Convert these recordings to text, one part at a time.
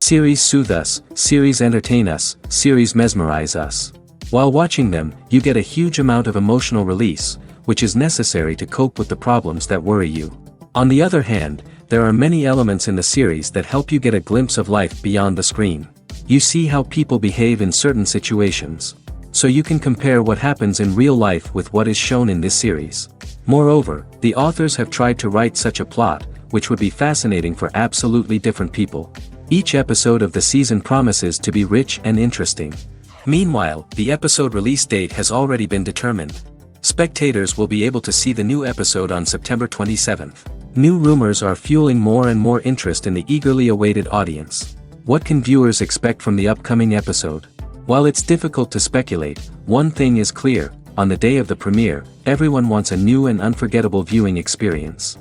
Series soothe us, series entertain us, series mesmerize us. While watching them, you get a huge amount of emotional release, which is necessary to cope with the problems that worry you. On the other hand, there are many elements in the series that help you get a glimpse of life beyond the screen. You see how people behave in certain situations. So you can compare what happens in real life with what is shown in this series. Moreover, the authors have tried to write such a plot, which would be fascinating for absolutely different people. Each episode of the season promises to be rich and interesting. Meanwhile, the episode release date has already been determined. Spectators will be able to see the new episode on September 27th. New rumors are fueling more and more interest in the eagerly awaited audience. What can viewers expect from the upcoming episode? While it's difficult to speculate, one thing is clear: on the day of the premiere, everyone wants a new and unforgettable viewing experience.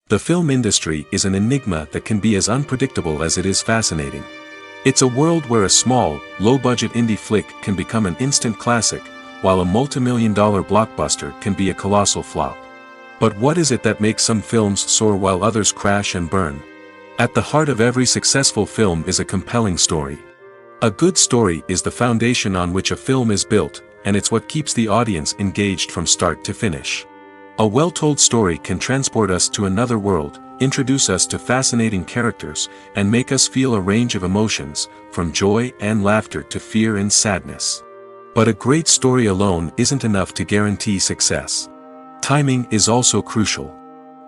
The film industry is an enigma that can be as unpredictable as it is fascinating. It's a world where a small, low-budget indie flick can become an instant classic, while a multi-million-dollar blockbuster can be a colossal flop. But what is it that makes some films soar while others crash and burn? At the heart of every successful film is a compelling story. A good story is the foundation on which a film is built, and it's what keeps the audience engaged from start to finish. A well-told story can transport us to another world, introduce us to fascinating characters, and make us feel a range of emotions, from joy and laughter to fear and sadness. But a great story alone isn't enough to guarantee success. Timing is also crucial.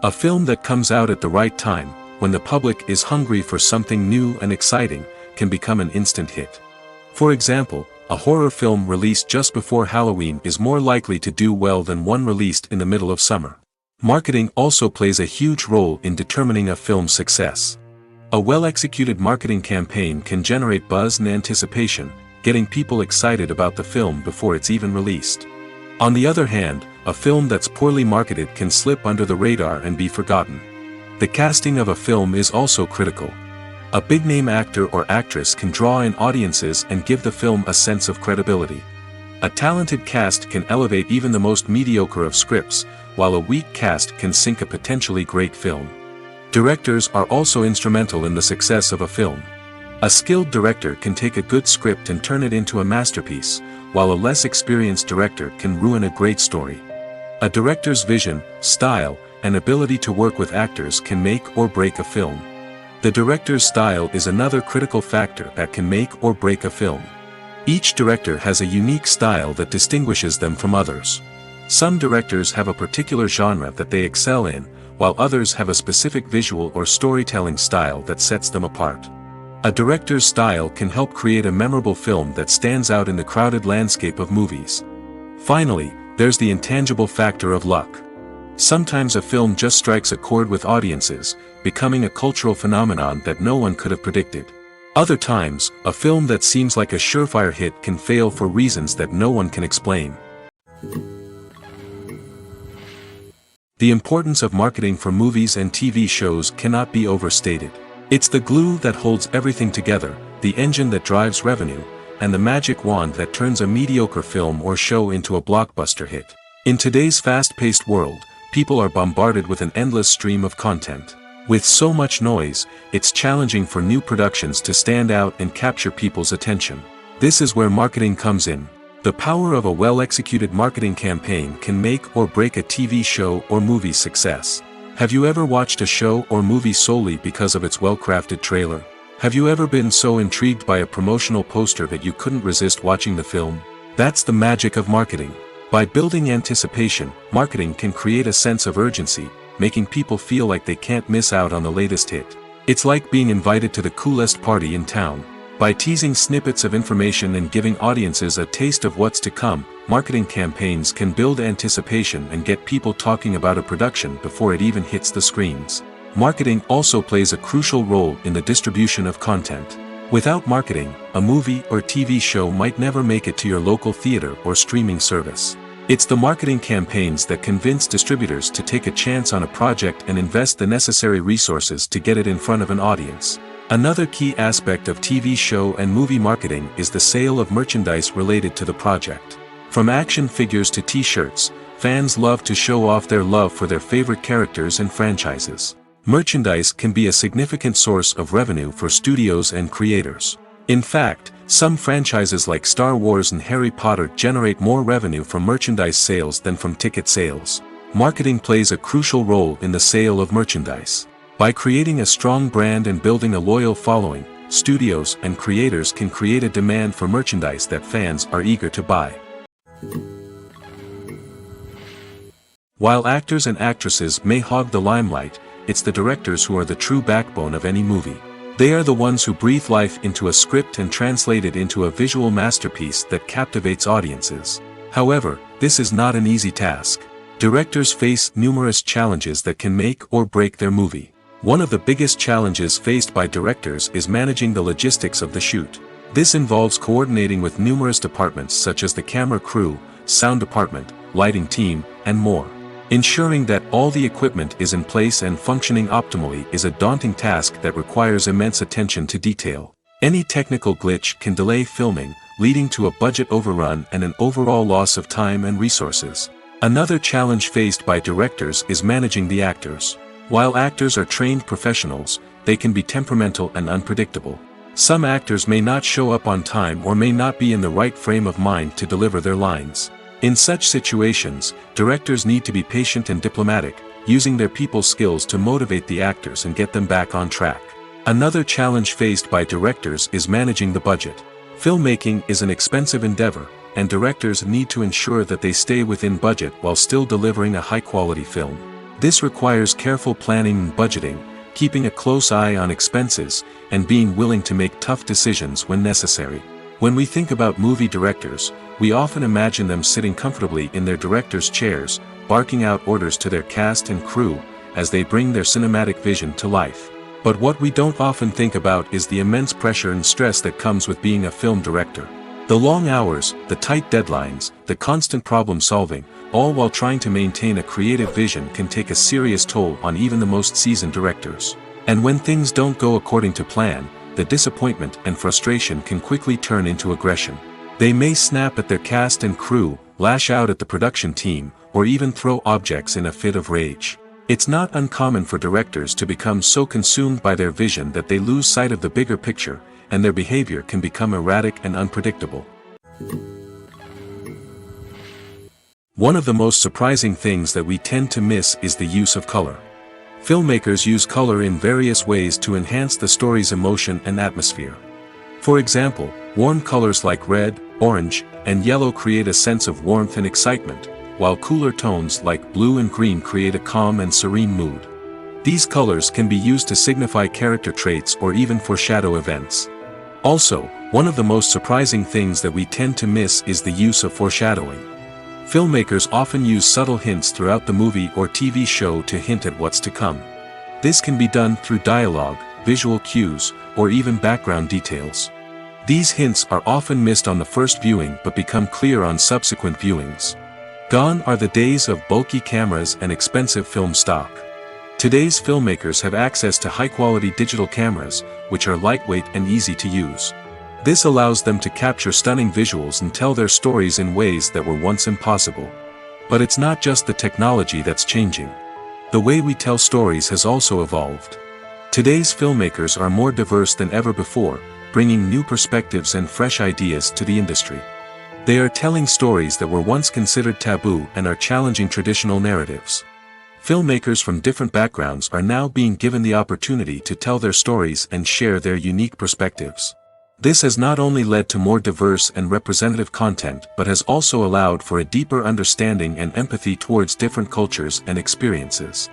A film that comes out at the right time, when the public is hungry for something new and exciting, can become an instant hit. For example, a horror film released just before Halloween is more likely to do well than one released in the middle of summer. Marketing also plays a huge role in determining a film's success. A well-executed marketing campaign can generate buzz and anticipation, getting people excited about the film before it's even released. On the other hand, a film that's poorly marketed can slip under the radar and be forgotten. The casting of a film is also critical. A big-name actor or actress can draw in audiences and give the film a sense of credibility. A talented cast can elevate even the most mediocre of scripts, while a weak cast can sink a potentially great film. Directors are also instrumental in the success of a film. A skilled director can take a good script and turn it into a masterpiece, while a less experienced director can ruin a great story. A director's vision, style, and ability to work with actors can make or break a film. The director's style is another critical factor that can make or break a film. Each director has a unique style that distinguishes them from others. Some directors have a particular genre that they excel in, while others have a specific visual or storytelling style that sets them apart. A director's style can help create a memorable film that stands out in the crowded landscape of movies. Finally, there's the intangible factor of luck. Sometimes a film just strikes a chord with audiences, becoming a cultural phenomenon that no one could have predicted. Other times, a film that seems like a surefire hit can fail for reasons that no one can explain. The importance of marketing for movies and TV shows cannot be overstated. It's the glue that holds everything together, the engine that drives revenue, and the magic wand that turns a mediocre film or show into a blockbuster hit. In today's fast-paced world, people are bombarded with an endless stream of content. With so much noise, it's challenging for new productions to stand out and capture people's attention. This is where marketing comes in. The power of a well-executed marketing campaign can make or break a TV show or movie's success. Have you ever watched a show or movie solely because of its well-crafted trailer? Have you ever been so intrigued by a promotional poster that you couldn't resist watching the film? That's the magic of marketing. By building anticipation, marketing can create a sense of urgency, making people feel like they can't miss out on the latest hit. It's like being invited to the coolest party in town. By teasing snippets of information and giving audiences a taste of what's to come, marketing campaigns can build anticipation and get people talking about a production before it even hits the screens. Marketing also plays a crucial role in the distribution of content. Without marketing, a movie or TV show might never make it to your local theater or streaming service. It's the marketing campaigns that convince distributors to take a chance on a project and invest the necessary resources to get it in front of an audience. Another key aspect of TV show and movie marketing is the sale of merchandise related to the project. From action figures to t-shirts, fans love to show off their love for their favorite characters and franchises. Merchandise can be a significant source of revenue for studios and creators. In fact, some franchises like Star Wars and Harry Potter generate more revenue from merchandise sales than from ticket sales. Marketing plays a crucial role in the sale of merchandise. By creating a strong brand and building a loyal following, studios and creators can create a demand for merchandise that fans are eager to buy. While actors and actresses may hog the limelight, it's the directors who are the true backbone of any movie. They are the ones who breathe life into a script and translate it into a visual masterpiece that captivates audiences. However, this is not an easy task. Directors face numerous challenges that can make or break their movie. One of the biggest challenges faced by directors is managing the logistics of the shoot. This involves coordinating with numerous departments such as the camera crew, sound department, lighting team, and more. Ensuring that all the equipment is in place and functioning optimally is a daunting task that requires immense attention to detail. Any technical glitch can delay filming, leading to a budget overrun and an overall loss of time and resources. Another challenge faced by directors is managing the actors. While actors are trained professionals, they can be temperamental and unpredictable. Some actors may not show up on time or may not be in the right frame of mind to deliver their lines. In such situations, directors need to be patient and diplomatic, using their people skills to motivate the actors and get them back on track. Another challenge faced by directors is managing the budget. Filmmaking is an expensive endeavor, and directors need to ensure that they stay within budget while still delivering a high-quality film. This requires careful planning and budgeting, keeping a close eye on expenses, and being willing to make tough decisions when necessary. When we think about movie directors, we often imagine them sitting comfortably in their director's chairs, barking out orders to their cast and crew, as they bring their cinematic vision to life. But what we don't often think about is the immense pressure and stress that comes with being a film director. The long hours, the tight deadlines, the constant problem solving, all while trying to maintain a creative vision can take a serious toll on even the most seasoned directors. And when things don't go according to plan, the disappointment and frustration can quickly turn into aggression. They may snap at their cast and crew, lash out at the production team, or even throw objects in a fit of rage. It's not uncommon for directors to become so consumed by their vision that they lose sight of the bigger picture, and their behavior can become erratic and unpredictable. One of the most surprising things that we tend to miss is the use of color. Filmmakers use color in various ways to enhance the story's emotion and atmosphere. For example, warm colors like red, orange, and yellow create a sense of warmth and excitement, while cooler tones like blue and green create a calm and serene mood. These colors can be used to signify character traits or even foreshadow events. Also, one of the most surprising things that we tend to miss is the use of foreshadowing. Filmmakers often use subtle hints throughout the movie or TV show to hint at what's to come. This can be done through dialogue, visual cues, or even background details. These hints are often missed on the first viewing but become clear on subsequent viewings. Gone are the days of bulky cameras and expensive film stock. Today's filmmakers have access to high-quality digital cameras, which are lightweight and easy to use. This allows them to capture stunning visuals and tell their stories in ways that were once impossible. But it's not just the technology that's changing. The way we tell stories has also evolved. Today's filmmakers are more diverse than ever before, bringing new perspectives and fresh ideas to the industry. They are telling stories that were once considered taboo and are challenging traditional narratives. Filmmakers from different backgrounds are now being given the opportunity to tell their stories and share their unique perspectives. This has not only led to more diverse and representative content but has also allowed for a deeper understanding and empathy towards different cultures and experiences.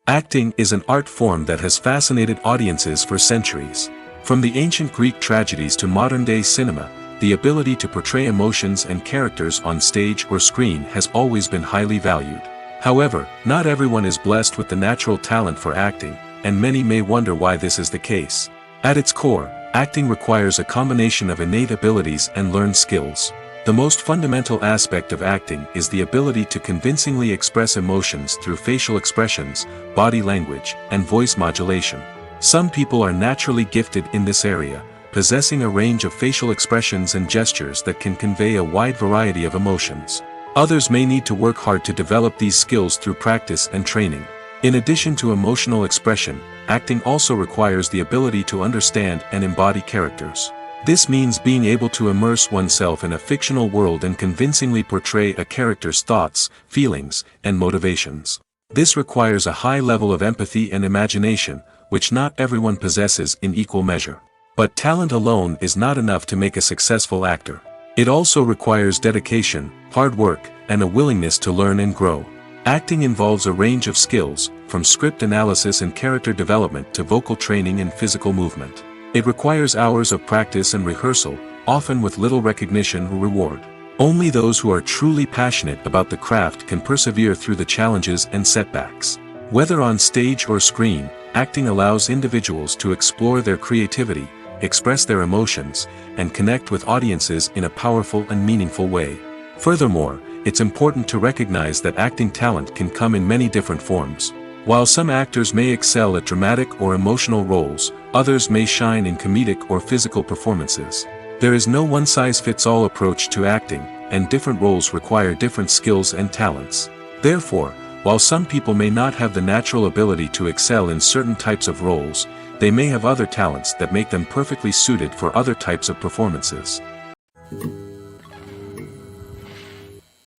Acting is an art form that has fascinated audiences for centuries. From the ancient Greek tragedies to modern-day cinema, the ability to portray emotions and characters on stage or screen has always been highly valued. However, not everyone is blessed with the natural talent for acting, and many may wonder why this is the case. At its core, acting requires a combination of innate abilities and learned skills. The most fundamental aspect of acting is the ability to convincingly express emotions through facial expressions, body language, and voice modulation. Some people are naturally gifted in this area, possessing a range of facial expressions and gestures that can convey a wide variety of emotions. Others may need to work hard to develop these skills through practice and training. In addition to emotional expression, acting also requires the ability to understand and embody characters. This means being able to immerse oneself in a fictional world and convincingly portray a character's thoughts, feelings, and motivations. This requires a high level of empathy and imagination, which not everyone possesses in equal measure. But talent alone is not enough to make a successful actor. It also requires dedication, hard work, and a willingness to learn and grow. Acting involves a range of skills, from script analysis and character development to vocal training and physical movement. It requires hours of practice and rehearsal, often with little recognition or reward. Only those who are truly passionate about the craft can persevere through the challenges and setbacks. Whether on stage or screen, acting allows individuals to explore their creativity, express their emotions, and connect with audiences in a powerful and meaningful way. Furthermore, it's important to recognize that acting talent can come in many different forms. While some actors may excel at dramatic or emotional roles, others may shine in comedic or physical performances. There is no one-size-fits-all approach to acting, and different roles require different skills and talents. Therefore, while some people may not have the natural ability to excel in certain types of roles, they may have other talents that make them perfectly suited for other types of performances.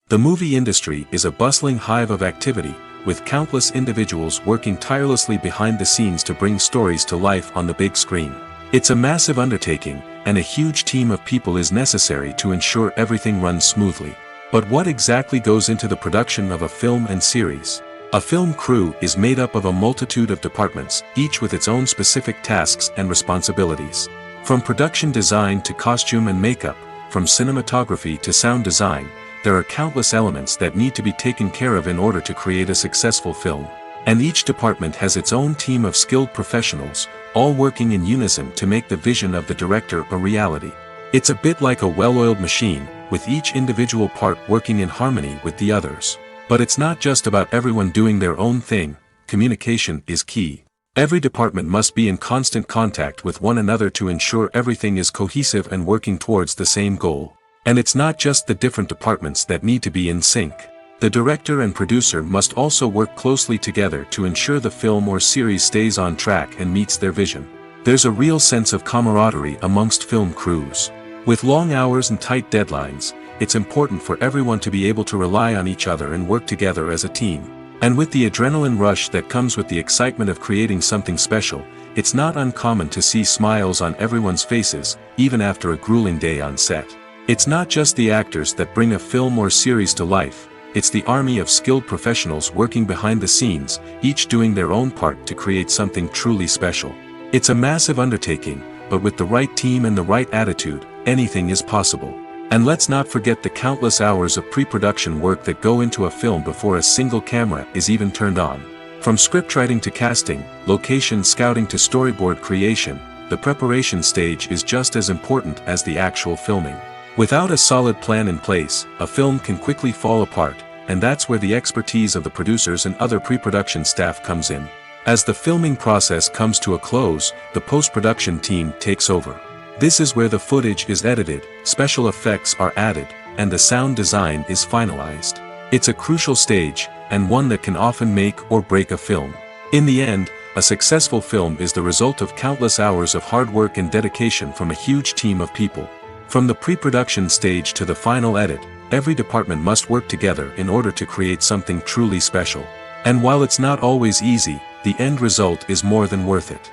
The movie industry is a bustling hive of activity, with countless individuals working tirelessly behind the scenes to bring stories to life on the big screen. It's a massive undertaking, and a huge team of people is necessary to ensure everything runs smoothly. But what exactly goes into the production of a film and series? A film crew is made up of a multitude of departments, each with its own specific tasks and responsibilities. From production design to costume and makeup, from cinematography to sound design, there are countless elements that need to be taken care of in order to create a successful film. And each department has its own team of skilled professionals, all working in unison to make the vision of the director a reality. It's a bit like a well-oiled machine, with each individual part working in harmony with the others. But it's not just about everyone doing their own thing. Communication is key. Every department must be in constant contact with one another to ensure everything is cohesive and working towards the same goal. And it's not just the different departments that need to be in sync. The director and producer must also work closely together to ensure the film or series stays on track and meets their vision. There's a real sense of camaraderie amongst film crews. With long hours and tight deadlines, it's important for everyone to be able to rely on each other and work together as a team. And with the adrenaline rush that comes with the excitement of creating something special, it's not uncommon to see smiles on everyone's faces, even after a grueling day on set. It's not just the actors that bring a film or series to life, it's the army of skilled professionals working behind the scenes, each doing their own part to create something truly special. It's a massive undertaking, but with the right team and the right attitude, anything is possible. And let's not forget the countless hours of pre-production work that go into a film before a single camera is even turned on. From scriptwriting to casting, location scouting to storyboard creation, the preparation stage is just as important as the actual filming. Without a solid plan in place, a film can quickly fall apart, and that's where the expertise of the producers and other pre-production staff comes in. As the filming process comes to a close, the post-production team takes over. This is where the footage is edited, special effects are added, and the sound design is finalized. It's a crucial stage, and one that can often make or break a film. In the end, a successful film is the result of countless hours of hard work and dedication from a huge team of people. From the pre-production stage to the final edit, every department must work together in order to create something truly special. And while it's not always easy, the end result is more than worth it.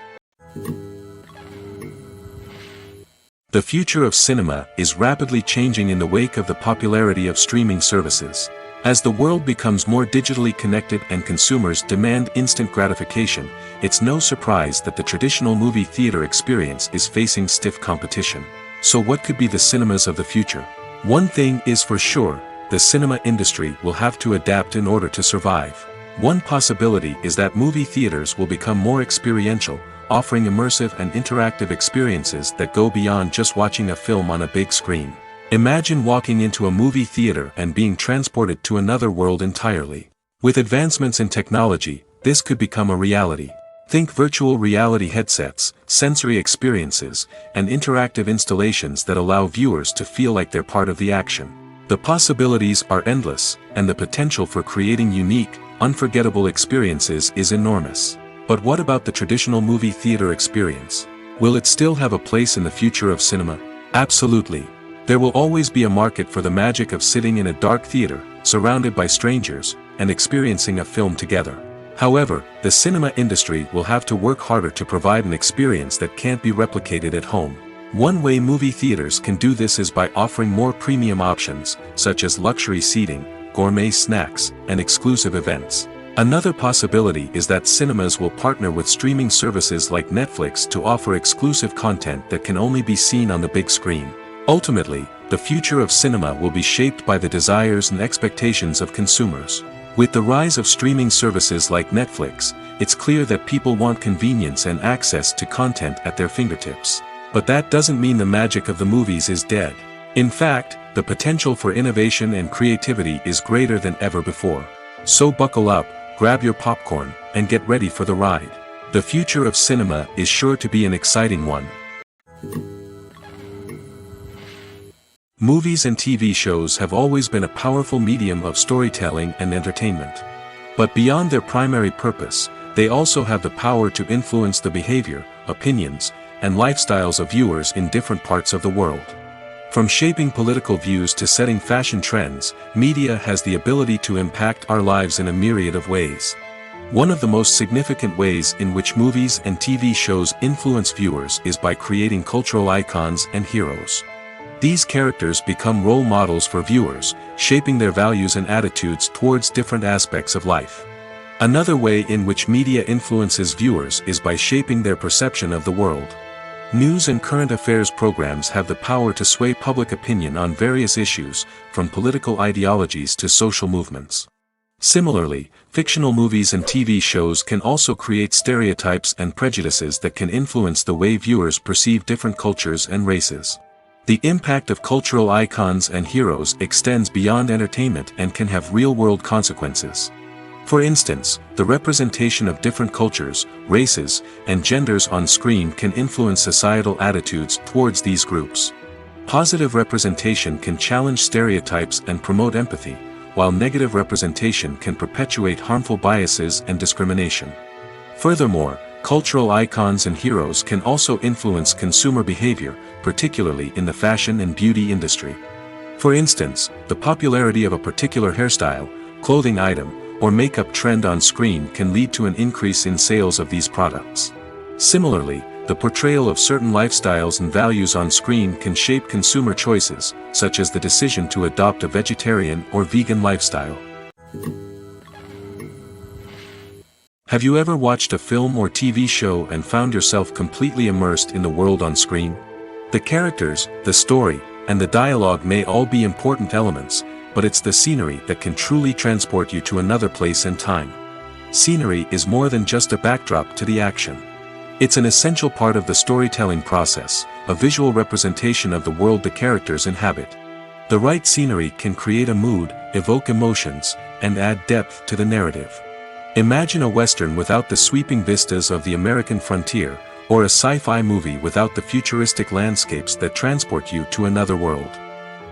The future of cinema is rapidly changing in the wake of the popularity of streaming services. As the world becomes more digitally connected and consumers demand instant gratification, it's no surprise that the traditional movie theater experience is facing stiff competition. So what could be the cinemas of the future? One thing is for sure, the cinema industry will have to adapt in order to survive. One possibility is that movie theaters will become more experiential, offering immersive and interactive experiences that go beyond just watching a film on a big screen. Imagine walking into a movie theater and being transported to another world entirely. With advancements in technology, this could become a reality. Think virtual reality headsets, sensory experiences, and interactive installations that allow viewers to feel like they're part of the action. The possibilities are endless, and the potential for creating unique, unforgettable experiences is enormous. But what about the traditional movie theater experience? Will it still have a place in the future of cinema? Absolutely. There will always be a market for the magic of sitting in a dark theater, surrounded by strangers, and experiencing a film together. However, the cinema industry will have to work harder to provide an experience that can't be replicated at home. One way movie theaters can do this is by offering more premium options, such as luxury seating, gourmet snacks, and exclusive events. Another possibility is that cinemas will partner with streaming services like Netflix to offer exclusive content that can only be seen on the big screen. Ultimately, the future of cinema will be shaped by the desires and expectations of consumers. With the rise of streaming services like Netflix, it's clear that people want convenience and access to content at their fingertips. But that doesn't mean the magic of the movies is dead. In fact, the potential for innovation and creativity is greater than ever before. So buckle up, grab your popcorn, and get ready for the ride. The future of cinema is sure to be an exciting one. Movies and TV shows have always been a powerful medium of storytelling and entertainment. But beyond their primary purpose, they also have the power to influence the behavior, opinions, and lifestyles of viewers in different parts of the world. From shaping political views to setting fashion trends, media has the ability to impact our lives in a myriad of ways. One of the most significant ways in which movies and TV shows influence viewers is by creating cultural icons and heroes. These characters become role models for viewers, shaping their values and attitudes towards different aspects of life. Another way in which media influences viewers is by shaping their perception of the world. News and current affairs programs have the power to sway public opinion on various issues, from political ideologies to social movements. Similarly, fictional movies and TV shows can also create stereotypes and prejudices that can influence the way viewers perceive different cultures and races. The impact of cultural icons and heroes extends beyond entertainment and can have real-world consequences. For instance, the representation of different cultures, races, and genders on screen can influence societal attitudes towards these groups. Positive representation can challenge stereotypes and promote empathy, while negative representation can perpetuate harmful biases and discrimination. Furthermore, cultural icons and heroes can also influence consumer behavior, particularly in the fashion and beauty industry. For instance, the popularity of a particular hairstyle, clothing item, or makeup trend on screen can lead to an increase in sales of these products. Similarly, the portrayal of certain lifestyles and values on screen can shape consumer choices, such as the decision to adopt a vegetarian or vegan lifestyle. Have you ever watched a film or TV show and found yourself completely immersed in the world on screen? The characters, the story, and the dialogue may all be important elements, but it's the scenery that can truly transport you to another place and time. Scenery is more than just a backdrop to the action. It's an essential part of the storytelling process, a visual representation of the world the characters inhabit. The right scenery can create a mood, evoke emotions, and add depth to the narrative. Imagine a Western without the sweeping vistas of the American frontier, or a sci-fi movie without the futuristic landscapes that transport you to another world.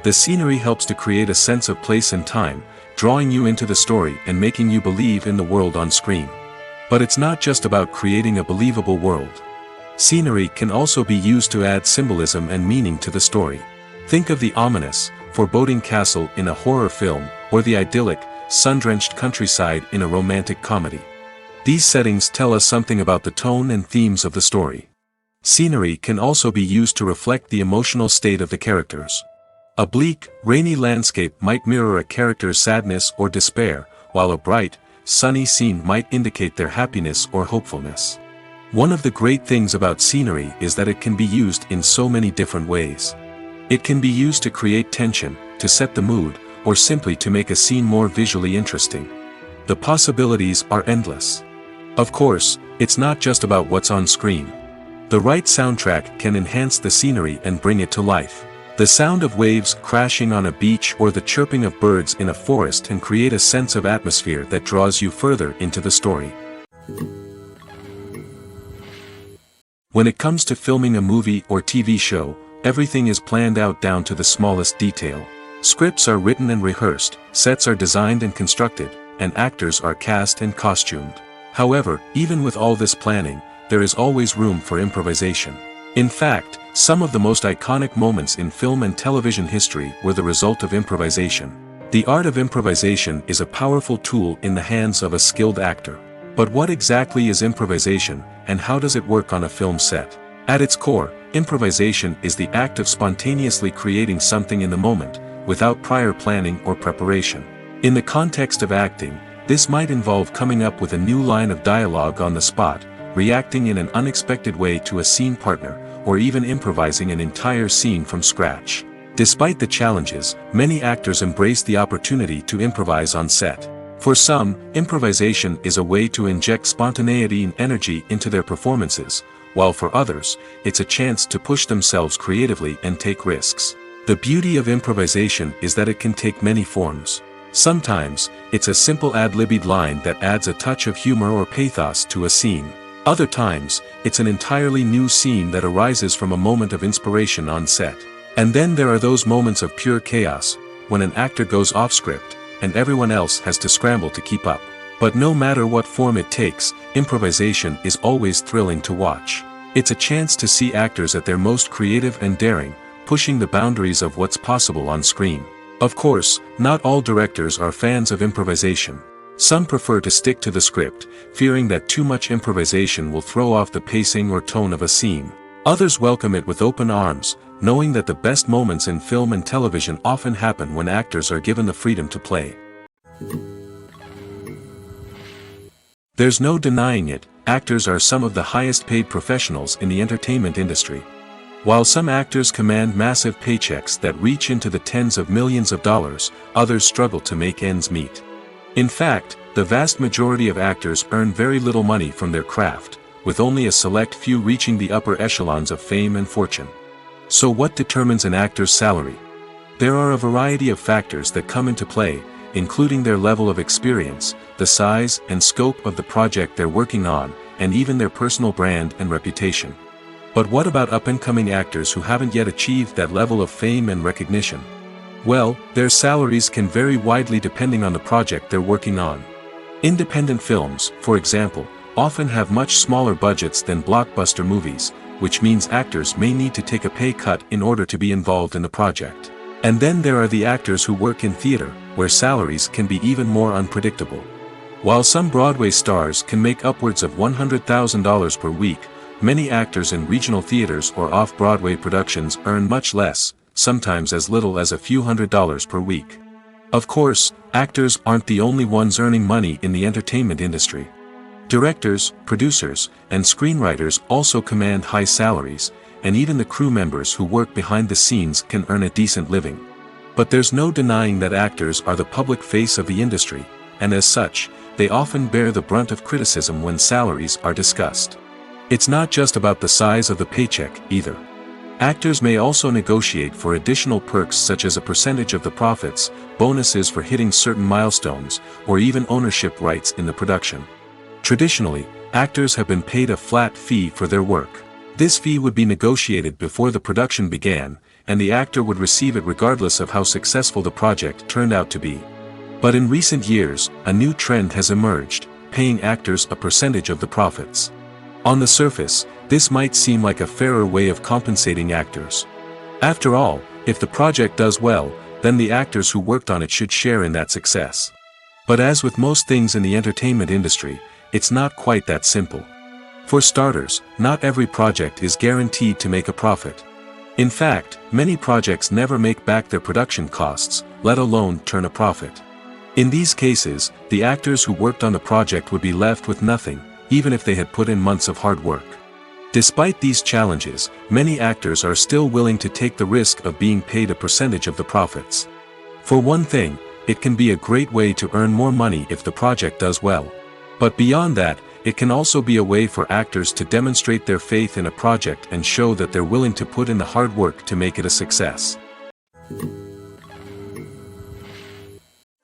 The scenery helps to create a sense of place and time, drawing you into the story and making you believe in the world on screen. But it's not just about creating a believable world. Scenery can also be used to add symbolism and meaning to the story. Think of the ominous, foreboding castle in a horror film, or the idyllic, sun-drenched countryside in a romantic comedy. These settings tell us something about the tone and themes of the story. Scenery can also be used to reflect the emotional state of the characters. A bleak, rainy landscape might mirror a character's sadness or despair, while a bright, sunny scene might indicate their happiness or hopefulness. One of the great things about scenery is that it can be used in so many different ways. It can be used to create tension, to set the mood, or simply to make a scene more visually interesting. The possibilities are endless. Of course, it's not just about what's on screen. The right soundtrack can enhance the scenery and bring it to life. The sound of waves crashing on a beach or the chirping of birds in a forest can create a sense of atmosphere that draws you further into the story. When it comes to filming a movie or TV show, everything is planned out down to the smallest detail. Scripts are written and rehearsed, sets are designed and constructed, and actors are cast and costumed. However, even with all this planning, there is always room for improvisation. In fact, some of the most iconic moments in film and television history were the result of improvisation. The art of improvisation is a powerful tool in the hands of a skilled actor. But what exactly is improvisation, and how does it work on a film set? At its core, improvisation is the act of spontaneously creating something in the moment, without prior planning or preparation. In the context of acting, this might involve coming up with a new line of dialogue on the spot, reacting in an unexpected way to a scene partner, or even improvising an entire scene from scratch. Despite the challenges, many actors embrace the opportunity to improvise on set. For some, improvisation is a way to inject spontaneity and energy into their performances, while for others, it's a chance to push themselves creatively and take risks. The beauty of improvisation is that it can take many forms. Sometimes, it's a simple ad-libbed line that adds a touch of humor or pathos to a scene. Other times, it's an entirely new scene that arises from a moment of inspiration on set. And then there are those moments of pure chaos, when an actor goes off script, and everyone else has to scramble to keep up. But no matter what form it takes, improvisation is always thrilling to watch. It's a chance to see actors at their most creative and daring, pushing the boundaries of what's possible on screen. Of course, not all directors are fans of improvisation. Some prefer to stick to the script, fearing that too much improvisation will throw off the pacing or tone of a scene. Others welcome it with open arms, knowing that the best moments in film and television often happen when actors are given the freedom to play. There's no denying it, actors are some of the highest paid professionals in the entertainment industry. While some actors command massive paychecks that reach into the tens of millions of dollars, others struggle to make ends meet. In fact, the vast majority of actors earn very little money from their craft, with only a select few reaching the upper echelons of fame and fortune. So what determines an actor's salary? There are a variety of factors that come into play, including their level of experience, the size and scope of the project they're working on, and even their personal brand and reputation. But what about up-and-coming actors who haven't yet achieved that level of fame and recognition? Well, their salaries can vary widely depending on the project they're working on. Independent films, for example, often have much smaller budgets than blockbuster movies, which means actors may need to take a pay cut in order to be involved in the project. And then there are the actors who work in theater, where salaries can be even more unpredictable. While some Broadway stars can make upwards of $100,000 per week, many actors in regional theaters or off-Broadway productions earn much less, sometimes as little as a few $100s per week. Of course, actors aren't the only ones earning money in the entertainment industry. Directors, producers, and screenwriters also command high salaries, and even the crew members who work behind the scenes can earn a decent living. But there's no denying that actors are the public face of the industry, and as such, they often bear the brunt of criticism when salaries are discussed. It's not just about the size of the paycheck, either. Actors may also negotiate for additional perks such as a percentage of the profits, bonuses for hitting certain milestones, or even ownership rights in the production. Traditionally, actors have been paid a flat fee for their work. This fee would be negotiated before the production began, and the actor would receive it regardless of how successful the project turned out to be. But in recent years, a new trend has emerged, paying actors a percentage of the profits. On the surface, this might seem like a fairer way of compensating actors. After all, if the project does well, then the actors who worked on it should share in that success. But as with most things in the entertainment industry, it's not quite that simple. For starters, not every project is guaranteed to make a profit. In fact, many projects never make back their production costs, let alone turn a profit. In these cases, the actors who worked on the project would be left with nothing, even if they had put in months of hard work. Despite these challenges, many actors are still willing to take the risk of being paid a percentage of the profits. For one thing, it can be a great way to earn more money if the project does well. But beyond that, it can also be a way for actors to demonstrate their faith in a project and show that they're willing to put in the hard work to make it a success.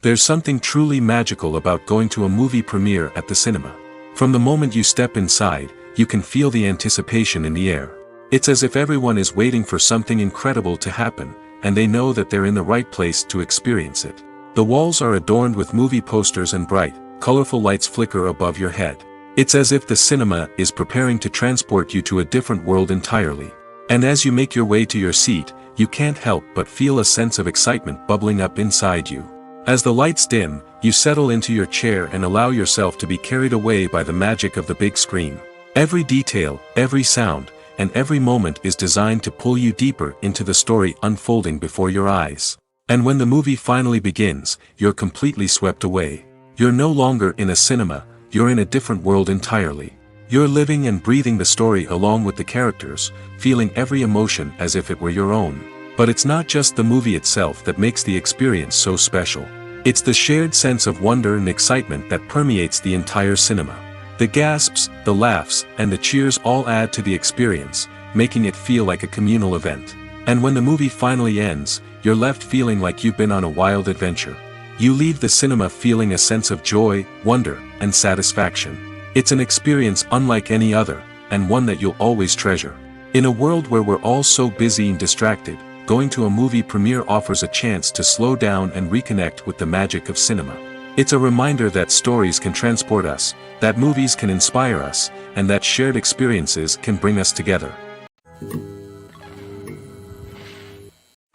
There's something truly magical about going to a movie premiere at the cinema. From the moment you step inside, you can feel the anticipation in the air. It's as if everyone is waiting for something incredible to happen, and they know that they're in the right place to experience it. The walls are adorned with movie posters and bright, colorful lights flicker above your head. It's as if the cinema is preparing to transport you to a different world entirely. And as you make your way to your seat, you can't help but feel a sense of excitement bubbling up inside you. As the lights dim, you settle into your chair and allow yourself to be carried away by the magic of the big screen. Every detail, every sound, and every moment is designed to pull you deeper into the story unfolding before your eyes. And when the movie finally begins, you're completely swept away. You're no longer in a cinema, you're in a different world entirely. You're living and breathing the story along with the characters, feeling every emotion as if it were your own. But it's not just the movie itself that makes the experience so special. It's the shared sense of wonder and excitement that permeates the entire cinema. The gasps, the laughs, and the cheers all add to the experience, making it feel like a communal event. And when the movie finally ends, you're left feeling like you've been on a wild adventure. You leave the cinema feeling a sense of joy, wonder, and satisfaction. It's an experience unlike any other, and one that you'll always treasure. In a world where we're all so busy and distracted, going to a movie premiere offers a chance to slow down and reconnect with the magic of cinema. It's a reminder that stories can transport us, that movies can inspire us, and that shared experiences can bring us together.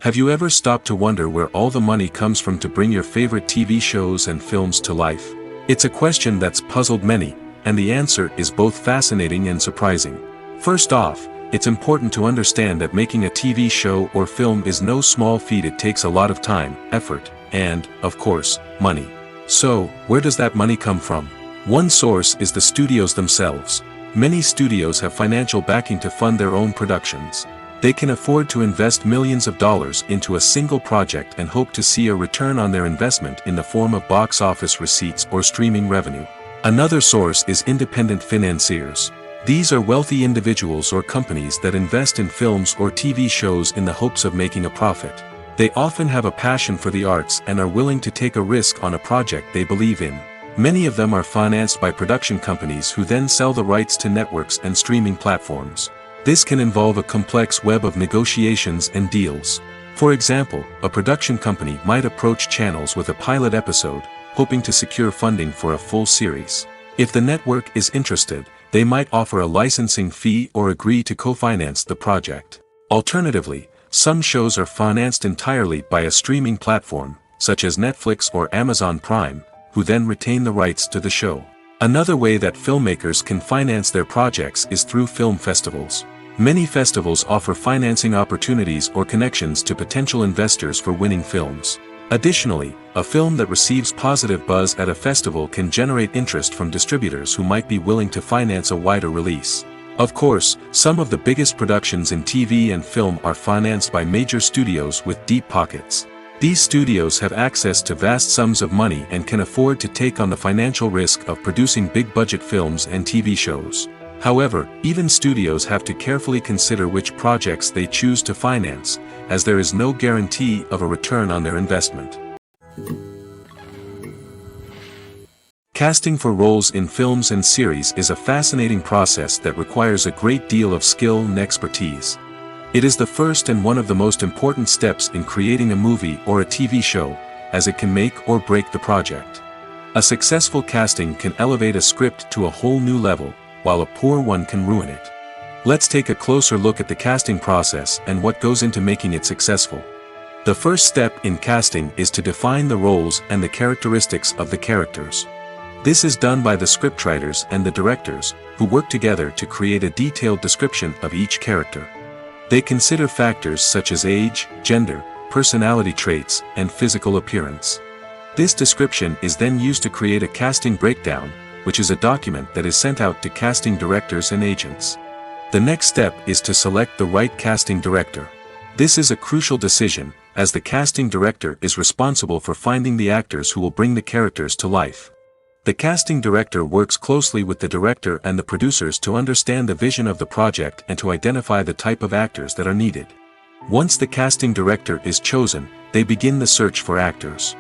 Have you ever stopped to wonder where all the money comes from to bring your favorite TV shows and films to life? It's a question that's puzzled many, and the answer is both fascinating and surprising. First off, it's important to understand that making a TV show or film is no small feat. It takes a lot of time, effort, and, of course, money. So, where does that money come from? One source is the studios themselves. Many studios have financial backing to fund their own productions. They can afford to invest millions of dollars into a single project and hope to see a return on their investment in the form of box office receipts or streaming revenue. Another source is independent financiers. These are wealthy individuals or companies that invest in films or TV shows in the hopes of making a profit. They often have a passion for the arts and are willing to take a risk on a project they believe in. Many of them are financed by production companies who then sell the rights to networks and streaming platforms. This can involve a complex web of negotiations and deals. For example, a production company might approach channels with a pilot episode, hoping to secure funding for a full series. If the network is interested, they might offer a licensing fee or agree to co-finance the project. Alternatively, some shows are financed entirely by a streaming platform, such as Netflix or Amazon Prime, who then retain the rights to the show. Another way that filmmakers can finance their projects is through film festivals. Many festivals offer financing opportunities or connections to potential investors for winning films. Additionally, a film that receives positive buzz at a festival can generate interest from distributors who might be willing to finance a wider release. Of course, some of the biggest productions in TV and film are financed by major studios with deep pockets. These studios have access to vast sums of money and can afford to take on the financial risk of producing big-budget films and TV shows. However, even studios have to carefully consider which projects they choose to finance, as there is no guarantee of a return on their investment. Casting for roles in films and series is a fascinating process that requires a great deal of skill and expertise. It is the first and one of the most important steps in creating a movie or a TV show, as it can make or break the project. A successful casting can elevate a script to a whole new level, while a poor one can ruin it. Let's take a closer look at the casting process and what goes into making it successful. The first step in casting is to define the roles and the characteristics of the characters. This is done by the scriptwriters and the directors, who work together to create a detailed description of each character. They consider factors such as age, gender, personality traits, and physical appearance. This description is then used to create a casting breakdown, which is a document that is sent out to casting directors and agents. The next step is to select the right casting director. This is a crucial decision, as the casting director is responsible for finding the actors who will bring the characters to life. The casting director works closely with the director and the producers to understand the vision of the project and to identify the type of actors that are needed. Once the casting director is chosen, they begin the search for actors.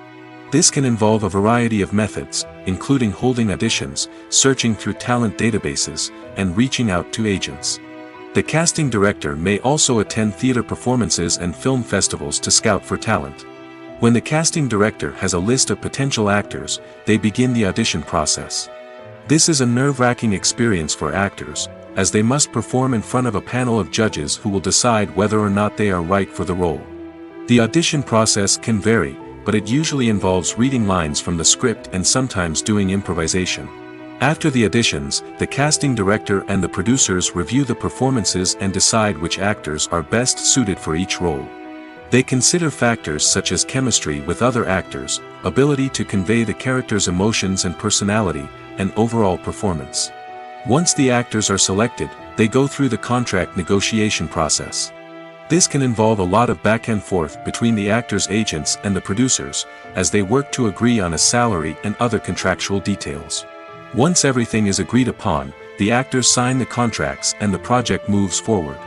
This can involve a variety of methods, including holding auditions, searching through talent databases, and reaching out to agents. The casting director may also attend theater performances and film festivals to scout for talent. When the casting director has a list of potential actors, they begin the audition process. This is a nerve-wracking experience for actors, as they must perform in front of a panel of judges who will decide whether or not they are right for the role. The audition process can vary, but it usually involves reading lines from the script and sometimes doing improvisation. After the auditions, the casting director and the producers review the performances and decide which actors are best suited for each role. They consider factors such as chemistry with other actors, ability to convey the character's emotions and personality, and overall performance. Once the actors are selected, they go through the contract negotiation process. This can involve a lot of back and forth between the actors' agents and the producers, as they work to agree on a salary and other contractual details. Once everything is agreed upon, the actors sign the contracts and the project moves forward.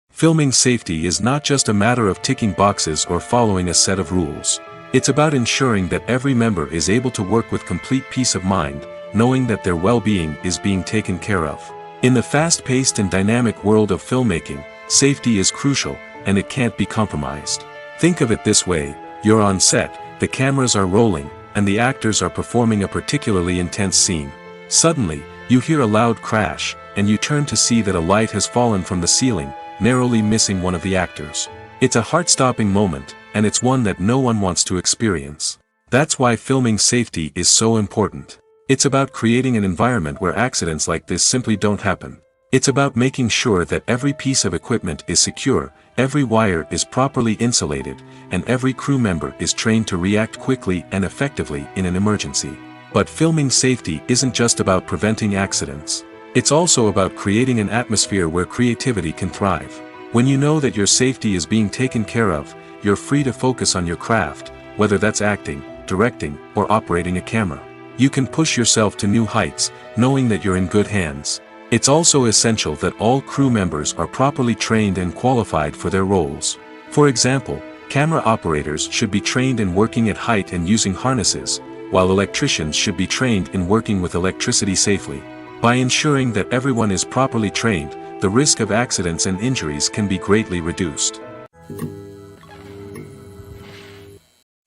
Filming safety is not just a matter of ticking boxes or following a set of rules. It's about ensuring that every member is able to work with complete peace of mind, knowing that their well-being is being taken care of. In the fast-paced and dynamic world of filmmaking, safety is crucial, and it can't be compromised. Think of it this way: you're on set, the cameras are rolling, and the actors are performing a particularly intense scene. Suddenly, you hear a loud crash, and you turn to see that a light has fallen from the ceiling, narrowly missing one of the actors. It's a heart-stopping moment, and it's one that no one wants to experience. That's why filming safety is so important. It's about creating an environment where accidents like this simply don't happen. It's about making sure that every piece of equipment is secure, every wire is properly insulated, and every crew member is trained to react quickly and effectively in an emergency. But filming safety isn't just about preventing accidents. It's also about creating an atmosphere where creativity can thrive. When you know that your safety is being taken care of, you're free to focus on your craft, whether that's acting, directing, or operating a camera. You can push yourself to new heights, knowing that you're in good hands. It's also essential that all crew members are properly trained and qualified for their roles. For example, camera operators should be trained in working at height and using harnesses, while electricians should be trained in working with electricity safely. By ensuring that everyone is properly trained, the risk of accidents and injuries can be greatly reduced.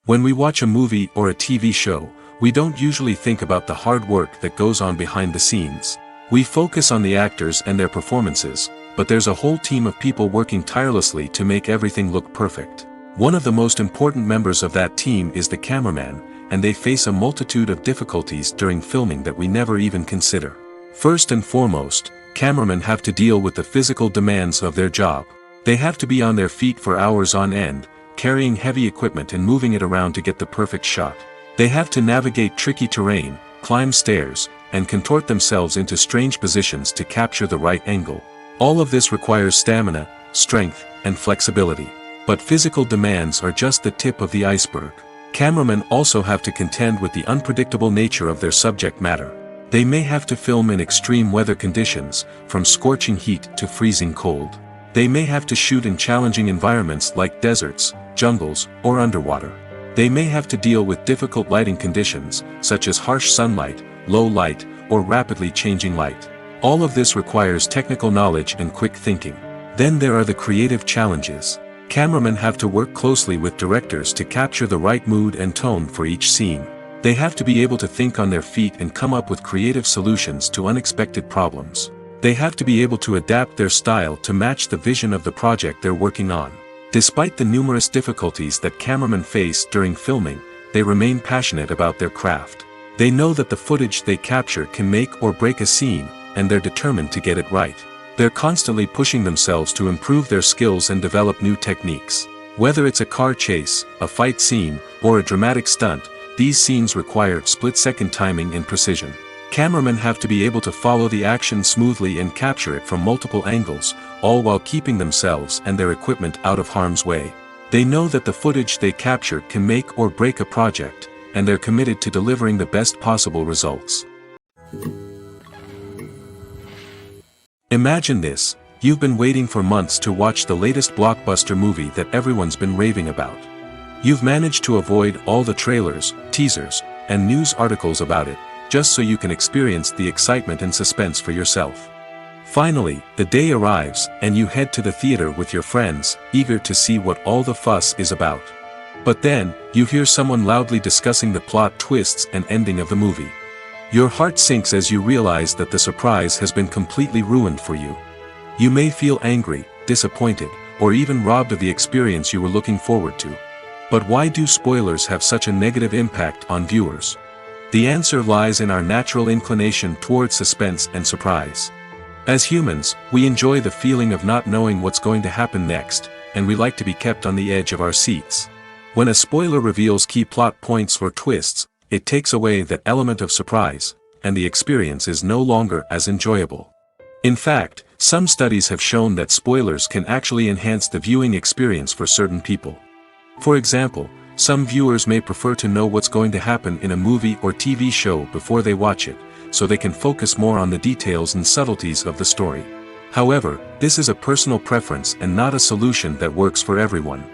When we watch a movie or a TV show, we don't usually think about the hard work that goes on behind the scenes. We focus on the actors and their performances, but there's a whole team of people working tirelessly to make everything look perfect. One of the most important members of that team is the cameraman, and they face a multitude of difficulties during filming that we never even consider. First and foremost, cameramen have to deal with the physical demands of their job. They have to be on their feet for hours on end, carrying heavy equipment and moving it around to get the perfect shot. They have to navigate tricky terrain, climb stairs, and contort themselves into strange positions to capture the right angle. All of this requires stamina, strength, and flexibility. But physical demands are just the tip of the iceberg. Cameramen also have to contend with the unpredictable nature of their subject matter. They may have to film in extreme weather conditions, from scorching heat to freezing cold. They may have to shoot in challenging environments like deserts, jungles, or underwater. They may have to deal with difficult lighting conditions, such as harsh sunlight, low light, or rapidly changing light. All of this requires technical knowledge and quick thinking. Then there are the creative challenges. Cameramen have to work closely with directors to capture the right mood and tone for each scene. They have to be able to think on their feet and come up with creative solutions to unexpected problems. They have to be able to adapt their style to match the vision of the project they're working on. Despite the numerous difficulties that cameramen face during filming, they remain passionate about their craft. They know that the footage they capture can make or break a scene, and they're determined to get it right. They're constantly pushing themselves to improve their skills and develop new techniques. Whether it's a car chase, a fight scene, or a dramatic stunt, these scenes require split-second timing and precision. Cameramen have to be able to follow the action smoothly and capture it from multiple angles, all while keeping themselves and their equipment out of harm's way. They know that the footage they capture can make or break a project, and they're committed to delivering the best possible results. Imagine this: you've been waiting for months to watch the latest blockbuster movie that everyone's been raving about. You've managed to avoid all the trailers, teasers, and news articles about it, just so you can experience the excitement and suspense for yourself. Finally, the day arrives, and you head to the theater with your friends, eager to see what all the fuss is about. But then, you hear someone loudly discussing the plot twists and ending of the movie. Your heart sinks as you realize that the surprise has been completely ruined for you. You may feel angry, disappointed, or even robbed of the experience you were looking forward to. But why do spoilers have such a negative impact on viewers? The answer lies in our natural inclination towards suspense and surprise. As humans, we enjoy the feeling of not knowing what's going to happen next, and we like to be kept on the edge of our seats. When a spoiler reveals key plot points or twists, it takes away that element of surprise, and the experience is no longer as enjoyable. In fact, some studies have shown that spoilers can actually enhance the viewing experience for certain people. For example, some viewers may prefer to know what's going to happen in a movie or TV show before they watch it, so they can focus more on the details and subtleties of the story. However, this is a personal preference and not a solution that works for everyone.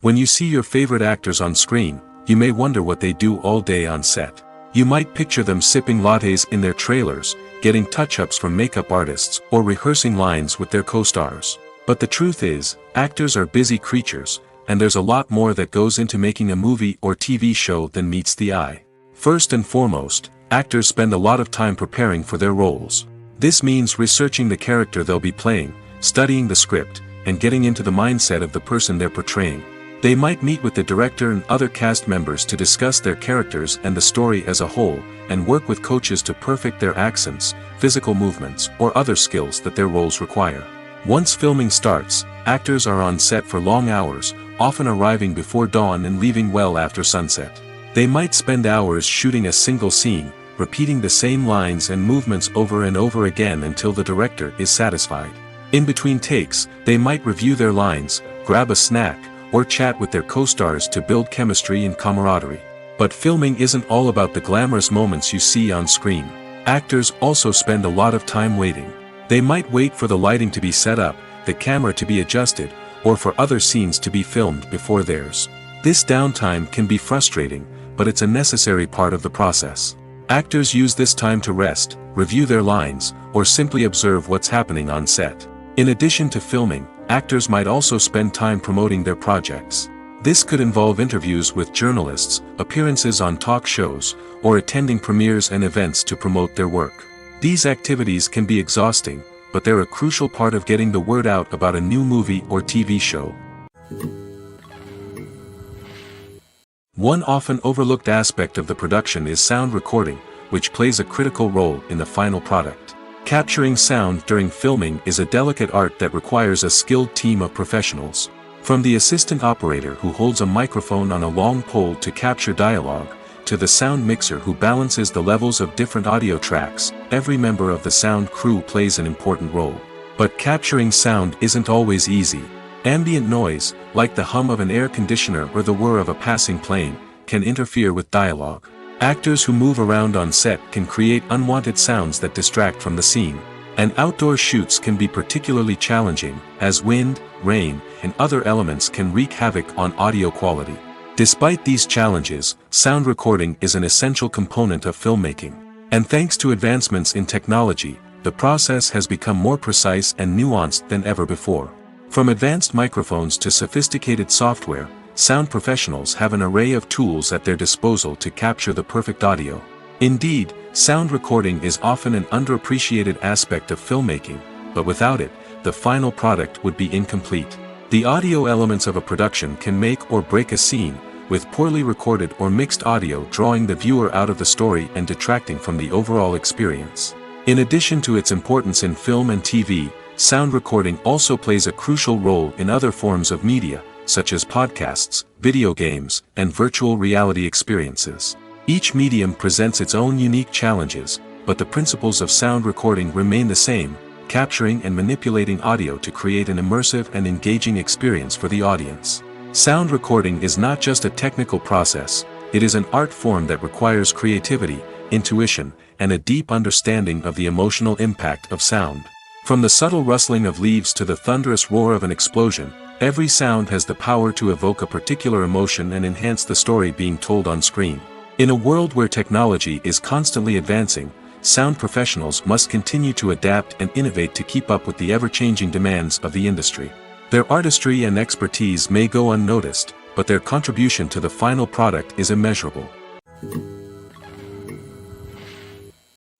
When you see your favorite actors on screen, you may wonder what they do all day on set. You might picture them sipping lattes in their trailers, getting touch-ups from makeup artists, or rehearsing lines with their co-stars. But the truth is, actors are busy creatures, and there's a lot more that goes into making a movie or TV show than meets the eye. First and foremost, actors spend a lot of time preparing for their roles. This means researching the character they'll be playing, studying the script, and getting into the mindset of the person they're portraying. They might meet with the director and other cast members to discuss their characters and the story as a whole, and work with coaches to perfect their accents, physical movements, or other skills that their roles require. Once filming starts, actors are on set for long hours, often arriving before dawn and leaving well after sunset. They might spend hours shooting a single scene, repeating the same lines and movements over and over again until the director is satisfied. In between takes, they might review their lines, grab a snack, or chat with their co-stars to build chemistry and camaraderie. But filming isn't all about the glamorous moments you see on screen. Actors also spend a lot of time waiting. They might wait for the lighting to be set up, the camera to be adjusted, or for other scenes to be filmed before theirs. This downtime can be frustrating, but it's a necessary part of the process. Actors use this time to rest, review their lines, or simply observe what's happening on set. In addition to filming, actors might also spend time promoting their projects. This could involve interviews with journalists, appearances on talk shows, or attending premieres and events to promote their work. These activities can be exhausting, but they're a crucial part of getting the word out about a new movie or TV show. One often overlooked aspect of the production is sound recording, which plays a critical role in the final product. Capturing sound during filming is a delicate art that requires a skilled team of professionals. From the assistant operator who holds a microphone on a long pole to capture dialogue, to the sound mixer who balances the levels of different audio tracks, every member of the sound crew plays an important role. But capturing sound isn't always easy. Ambient noise, like the hum of an air conditioner or the whir of a passing plane, can interfere with dialogue. Actors who move around on set can create unwanted sounds that distract from the scene. And outdoor shoots can be particularly challenging, as wind, rain, and other elements can wreak havoc on audio quality. Despite these challenges, sound recording is an essential component of filmmaking. And thanks to advancements in technology, the process has become more precise and nuanced than ever before. From advanced microphones to sophisticated software, sound professionals have an array of tools at their disposal to capture the perfect audio. Indeed, sound recording is often an underappreciated aspect of filmmaking, but without it, the final product would be incomplete. The audio elements of a production can make or break a scene, with poorly recorded or mixed audio drawing the viewer out of the story and detracting from the overall experience. In addition to its importance in film and TV, sound recording also plays a crucial role in other forms of media, such as podcasts, video games, and virtual reality experiences. Each medium presents its own unique challenges, but the principles of sound recording remain the same, capturing and manipulating audio to create an immersive and engaging experience for the audience. Sound recording is not just a technical process, it is an art form that requires creativity, intuition, and a deep understanding of the emotional impact of sound. From the subtle rustling of leaves to the thunderous roar of an explosion, Every sound has the power to evoke a particular emotion and enhance the story being told on screen. In a world where technology is constantly advancing, sound professionals must continue to adapt and innovate to keep up with the ever-changing demands of the industry. Their artistry and expertise may go unnoticed, but their contribution to the final product is immeasurable.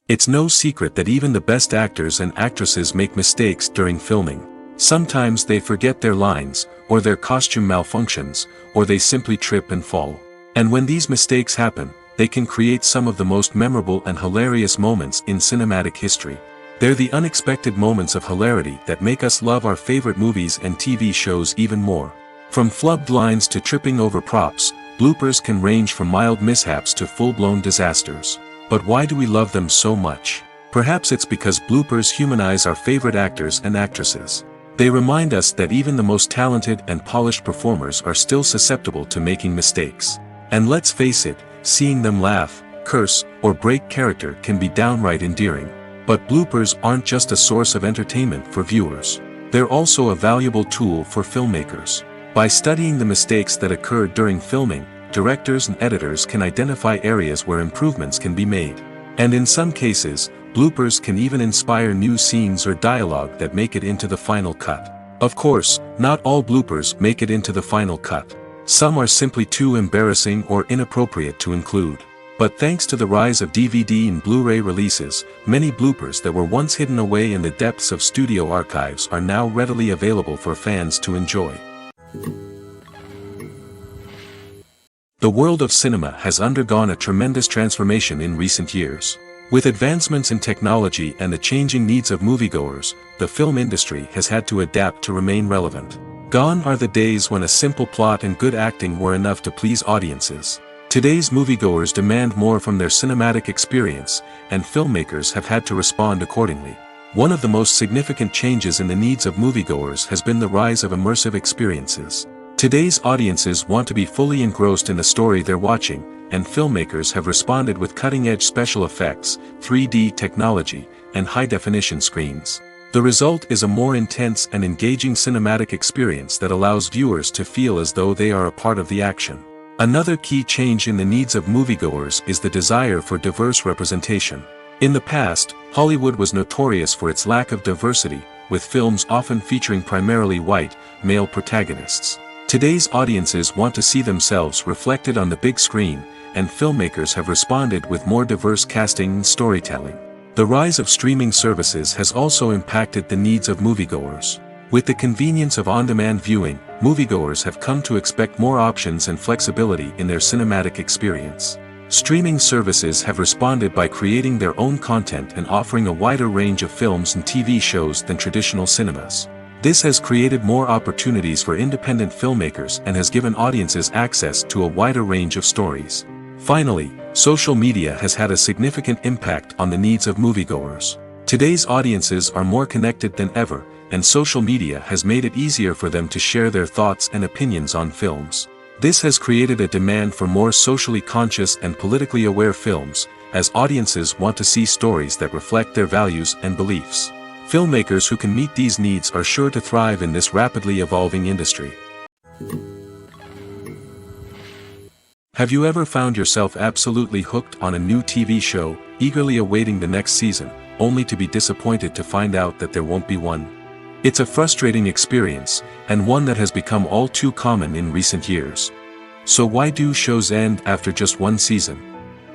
It's no secret that even the best actors and actresses make mistakes during filming. Sometimes they forget their lines, or their costume malfunctions, or they simply trip and fall. And when these mistakes happen, they can create some of the most memorable and hilarious moments in cinematic history. They're the unexpected moments of hilarity that make us love our favorite movies and TV shows even more. From flubbed lines to tripping over props, bloopers can range from mild mishaps to full-blown disasters. But why do we love them so much? Perhaps it's because bloopers humanize our favorite actors and actresses. They remind us that even the most talented and polished performers are still susceptible to making mistakes. And let's face it, seeing them laugh, curse, or break character can be downright endearing. But bloopers aren't just a source of entertainment for viewers. They're also a valuable tool for filmmakers. By studying the mistakes that occurred during filming, directors and editors can identify areas where improvements can be made. And in some cases, bloopers can even inspire new scenes or dialogue that make it into the final cut. Of course, not all bloopers make it into the final cut. Some are simply too embarrassing or inappropriate to include. But thanks to the rise of DVD and Blu-ray releases, many bloopers that were once hidden away in the depths of studio archives are now readily available for fans to enjoy. The world of cinema has undergone a tremendous transformation in recent years. With advancements in technology and the changing needs of moviegoers, the film industry has had to adapt to remain relevant. Gone are the days when a simple plot and good acting were enough to please audiences. Today's moviegoers demand more from their cinematic experience, and filmmakers have had to respond accordingly. One of the most significant changes in the needs of moviegoers has been the rise of immersive experiences. Today's audiences want to be fully engrossed in the story they're watching, and filmmakers have responded with cutting-edge special effects, 3D technology, and high-definition screens. The result is a more intense and engaging cinematic experience that allows viewers to feel as though they are a part of the action. Another key change in the needs of moviegoers is the desire for diverse representation. In the past, Hollywood was notorious for its lack of diversity, with films often featuring primarily white, male protagonists. Today's audiences want to see themselves reflected on the big screen, and filmmakers have responded with more diverse casting and storytelling. The rise of streaming services has also impacted the needs of moviegoers. With the convenience of on-demand viewing, moviegoers have come to expect more options and flexibility in their cinematic experience. Streaming services have responded by creating their own content and offering a wider range of films and TV shows than traditional cinemas. This has created more opportunities for independent filmmakers and has given audiences access to a wider range of stories. Finally, social media has had a significant impact on the needs of moviegoers. Today's audiences are more connected than ever, and social media has made it easier for them to share their thoughts and opinions on films. This has created a demand for more socially conscious and politically aware films, as audiences want to see stories that reflect their values and beliefs. Filmmakers who can meet these needs are sure to thrive in this rapidly evolving industry. Have you ever found yourself absolutely hooked on a new TV show, eagerly awaiting the next season, only to be disappointed to find out that there won't be one? It's a frustrating experience, and one that has become all too common in recent years. So why do shows end after just one season?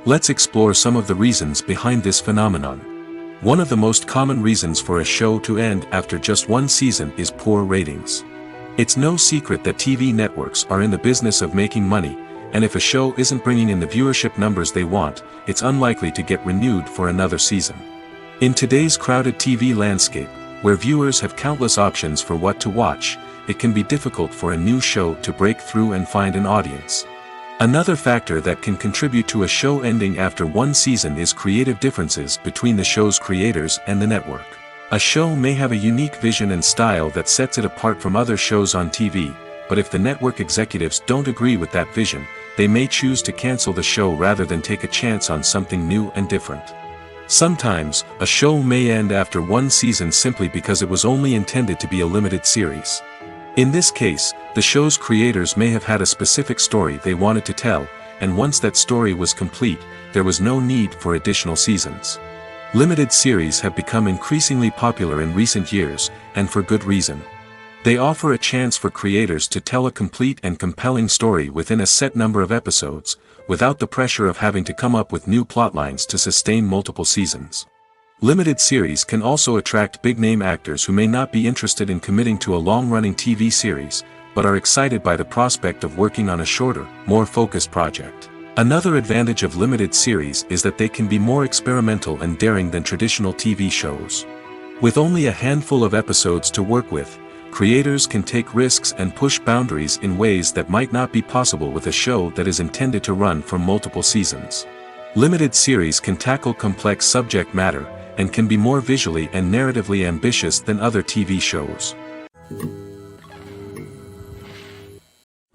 Let's explore some of the reasons behind this phenomenon. One of the most common reasons for a show to end after just one season is poor ratings. It's no secret that TV networks are in the business of making money, and if a show isn't bringing in the viewership numbers they want, it's unlikely to get renewed for another season. In today's crowded TV landscape, where viewers have countless options for what to watch, it can be difficult for a new show to break through and find an audience. Another factor that can contribute to a show ending after one season is creative differences between the show's creators and the network. A show may have a unique vision and style that sets it apart from other shows on TV, but if the network executives don't agree with that vision, they may choose to cancel the show rather than take a chance on something new and different. Sometimes, a show may end after one season simply because it was only intended to be a limited series. In this case, the show's creators may have had a specific story they wanted to tell, and once that story was complete, there was no need for additional seasons. Limited series have become increasingly popular in recent years, and for good reason. They offer a chance for creators to tell a complete and compelling story within a set number of episodes, without the pressure of having to come up with new plotlines to sustain multiple seasons. Limited series can also attract big-name actors who may not be interested in committing to a long-running TV series, but are excited by the prospect of working on a shorter, more focused project. Another advantage of limited series is that they can be more experimental and daring than traditional TV shows. With only a handful of episodes to work with, creators can take risks and push boundaries in ways that might not be possible with a show that is intended to run for multiple seasons. Limited series can tackle complex subject matter, and can be more visually and narratively ambitious than other TV shows.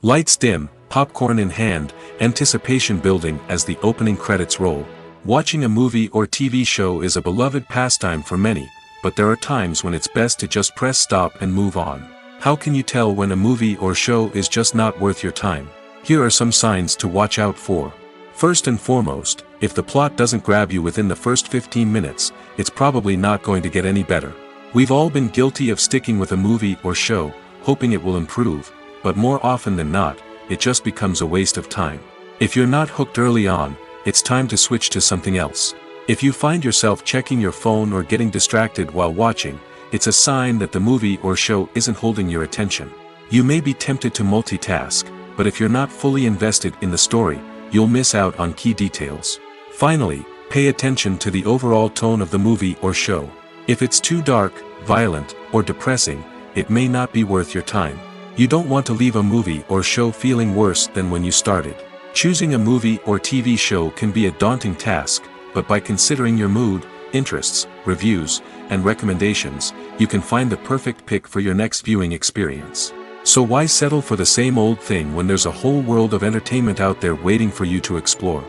Lights dim, popcorn in hand, anticipation building as the opening credits roll. Watching a movie or TV show is a beloved pastime for many, but there are times when it's best to just press stop and move on. How can you tell when a movie or show is just not worth your time? Here are some signs to watch out for. First and foremost, if the plot doesn't grab you within the first 15 minutes, it's probably not going to get any better. We've all been guilty of sticking with a movie or show, hoping it will improve, but more often than not, it just becomes a waste of time. If you're not hooked early on, it's time to switch to something else. If you find yourself checking your phone or getting distracted while watching, it's a sign that the movie or show isn't holding your attention. You may be tempted to multitask, but if you're not fully invested in the story, you'll miss out on key details. Finally, pay attention to the overall tone of the movie or show. If it's too dark, violent, or depressing, it may not be worth your time. You don't want to leave a movie or show feeling worse than when you started. Choosing a movie or TV show can be a daunting task, but by considering your mood, interests, reviews, and recommendations, you can find the perfect pick for your next viewing experience. So why settle for the same old thing when there's a whole world of entertainment out there waiting for you to explore?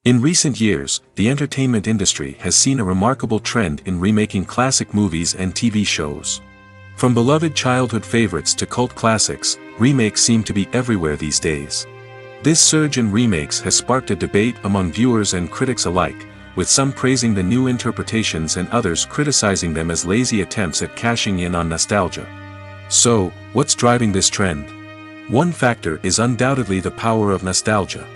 In recent years, the entertainment industry has seen a remarkable trend in remaking classic movies and TV shows. From beloved childhood favorites to cult classics, remakes seem to be everywhere these days. This surge in remakes has sparked a debate among viewers and critics alike, with some praising the new interpretations and others criticizing them as lazy attempts at cashing in on nostalgia. So, what's driving this trend? One factor is undoubtedly the power of nostalgia.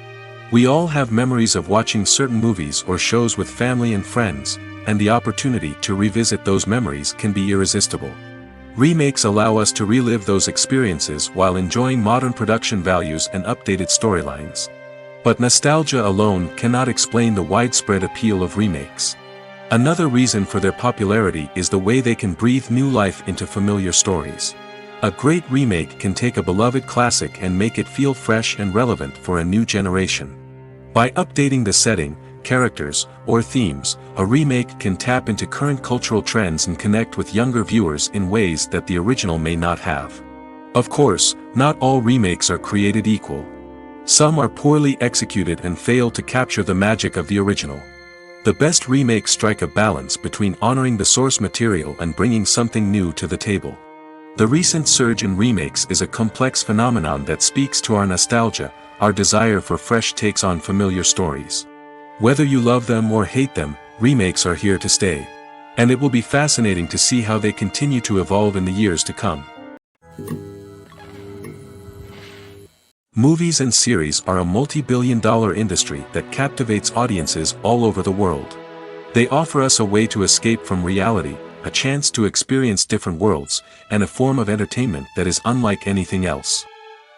We all have memories of watching certain movies or shows with family and friends, and the opportunity to revisit those memories can be irresistible. Remakes allow us to relive those experiences while enjoying modern production values and updated storylines. But nostalgia alone cannot explain the widespread appeal of remakes. Another reason for their popularity is the way they can breathe new life into familiar stories. A great remake can take a beloved classic and make it feel fresh and relevant for a new generation. By updating the setting, characters, or themes, a remake can tap into current cultural trends and connect with younger viewers in ways that the original may not have. Of course, not all remakes are created equal. Some are poorly executed and fail to capture the magic of the original. The best remakes strike a balance between honoring the source material and bringing something new to the table. The recent surge in remakes is a complex phenomenon that speaks to our nostalgia, our desire for fresh takes on familiar stories. Whether you love them or hate them, remakes are here to stay. And it will be fascinating to see how they continue to evolve in the years to come. Movies and series are a multi-billion-dollar industry that captivates audiences all over the world. They offer us a way to escape from reality, a chance to experience different worlds, and a form of entertainment that is unlike anything else.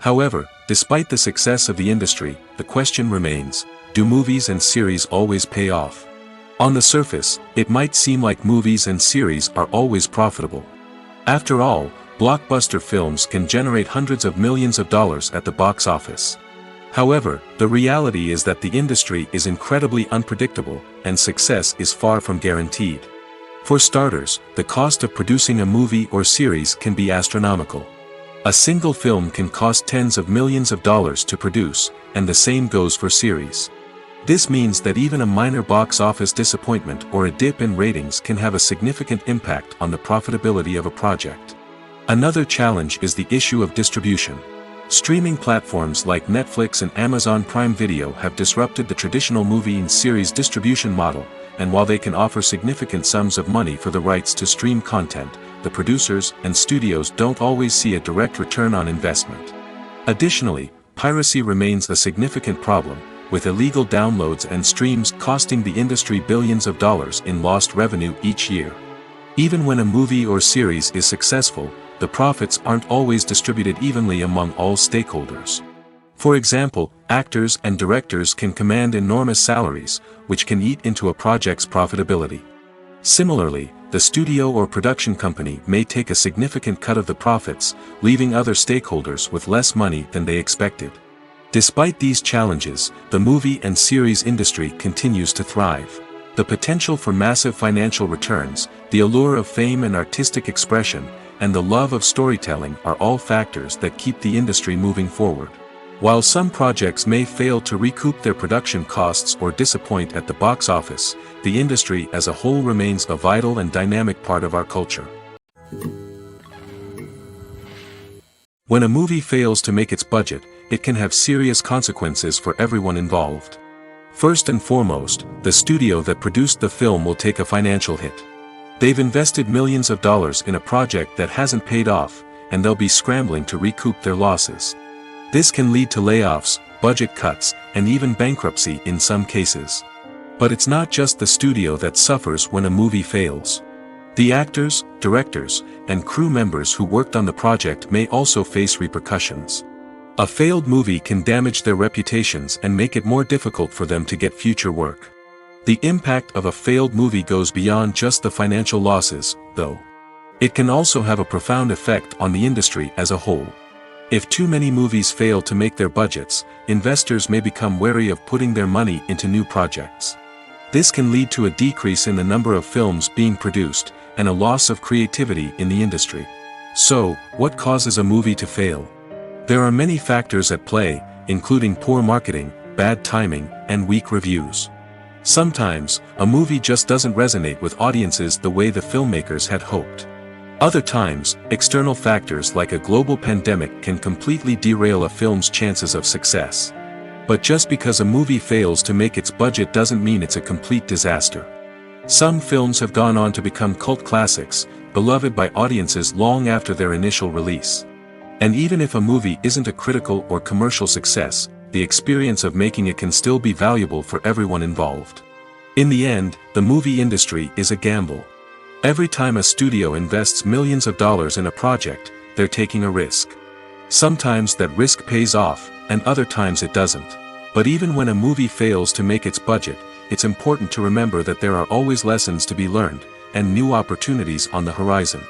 However, despite the success of the industry, the question remains, do movies and series always pay off? On the surface, it might seem like movies and series are always profitable. After all, blockbuster films can generate hundreds of millions of dollars at the box office. However, the reality is that the industry is incredibly unpredictable, and success is far from guaranteed. For starters, the cost of producing a movie or series can be astronomical. A single film can cost tens of millions of dollars to produce, and the same goes for series. This means that even a minor box office disappointment or a dip in ratings can have a significant impact on the profitability of a project. Another challenge is the issue of distribution. Streaming platforms like Netflix and Amazon Prime Video have disrupted the traditional movie and series distribution model, and while they can offer significant sums of money for the rights to stream content, the producers and studios don't always see a direct return on investment. Additionally, piracy remains a significant problem, with illegal downloads and streams costing the industry billions of dollars in lost revenue each year. Even when a movie or series is successful, the profits aren't always distributed evenly among all stakeholders. For example, actors and directors can command enormous salaries, which can eat into a project's profitability. Similarly, the studio or production company may take a significant cut of the profits, leaving other stakeholders with less money than they expected. Despite these challenges, the movie and series industry continues to thrive. The potential for massive financial returns, the allure of fame and artistic expression, and the love of storytelling are all factors that keep the industry moving forward. While some projects may fail to recoup their production costs or disappoint at the box office, the industry as a whole remains a vital and dynamic part of our culture. When a movie fails to make its budget, it can have serious consequences for everyone involved. First and foremost, the studio that produced the film will take a financial hit. They've invested millions of dollars in a project that hasn't paid off, and they'll be scrambling to recoup their losses. This can lead to layoffs, budget cuts, and even bankruptcy in some cases. But it's not just the studio that suffers when a movie fails. The actors, directors, and crew members who worked on the project may also face repercussions. A failed movie can damage their reputations and make it more difficult for them to get future work. The impact of a failed movie goes beyond just the financial losses, though. It can also have a profound effect on the industry as a whole. If too many movies fail to make their budgets, investors may become wary of putting their money into new projects. This can lead to a decrease in the number of films being produced, and a loss of creativity in the industry. So, what causes a movie to fail? There are many factors at play, including poor marketing, bad timing, and weak reviews. Sometimes, a movie just doesn't resonate with audiences the way the filmmakers had hoped. Other times, external factors like a global pandemic can completely derail a film's chances of success. But just because a movie fails to make its budget doesn't mean it's a complete disaster. Some films have gone on to become cult classics, beloved by audiences long after their initial release. And even if a movie isn't a critical or commercial success, the experience of making it can still be valuable for everyone involved. In the end, the movie industry is a gamble. Every time a studio invests millions of dollars in a project, they're taking a risk. Sometimes that risk pays off, and other times it doesn't. But even when a movie fails to make its budget, it's important to remember that there are always lessons to be learned, and new opportunities on the horizon.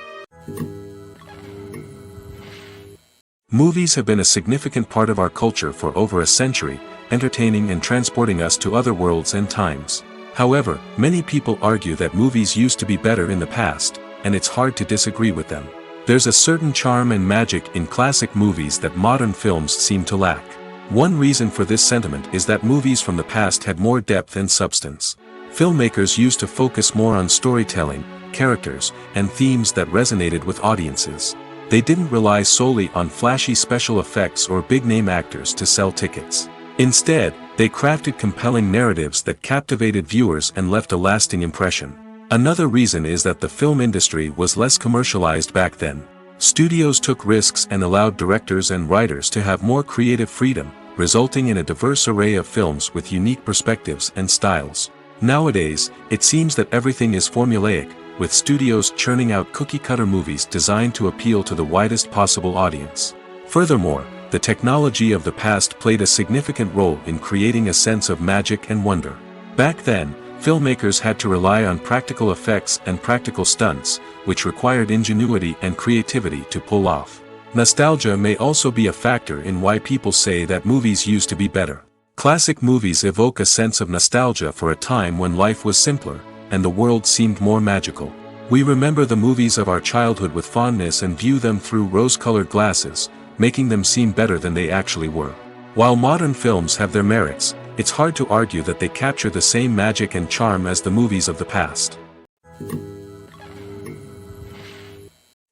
Movies have been a significant part of our culture for over a century, entertaining and transporting us to other worlds and times. However, many people argue that movies used to be better in the past, and it's hard to disagree with them. There's a certain charm and magic in classic movies that modern films seem to lack. One reason for this sentiment is that movies from the past had more depth and substance. Filmmakers used to focus more on storytelling, characters, and themes that resonated with audiences. They didn't rely solely on flashy special effects or big-name actors to sell tickets. Instead, they crafted compelling narratives that captivated viewers and left a lasting impression. Another reason is that the film industry was less commercialized back then. Studios took risks and allowed directors and writers to have more creative freedom, resulting in a diverse array of films with unique perspectives and styles. Nowadays, it seems that everything is formulaic, with studios churning out cookie-cutter movies designed to appeal to the widest possible audience. Furthermore, the technology of the past played a significant role in creating a sense of magic and wonder. Back then, filmmakers had to rely on practical effects and practical stunts, which required ingenuity and creativity to pull off. Nostalgia may also be a factor in why people say that movies used to be better. Classic movies evoke a sense of nostalgia for a time when life was simpler, and the world seemed more magical. We remember the movies of our childhood with fondness and view them through rose-colored glasses, making them seem better than they actually were. While modern films have their merits, it's hard to argue that they capture the same magic and charm as the movies of the past.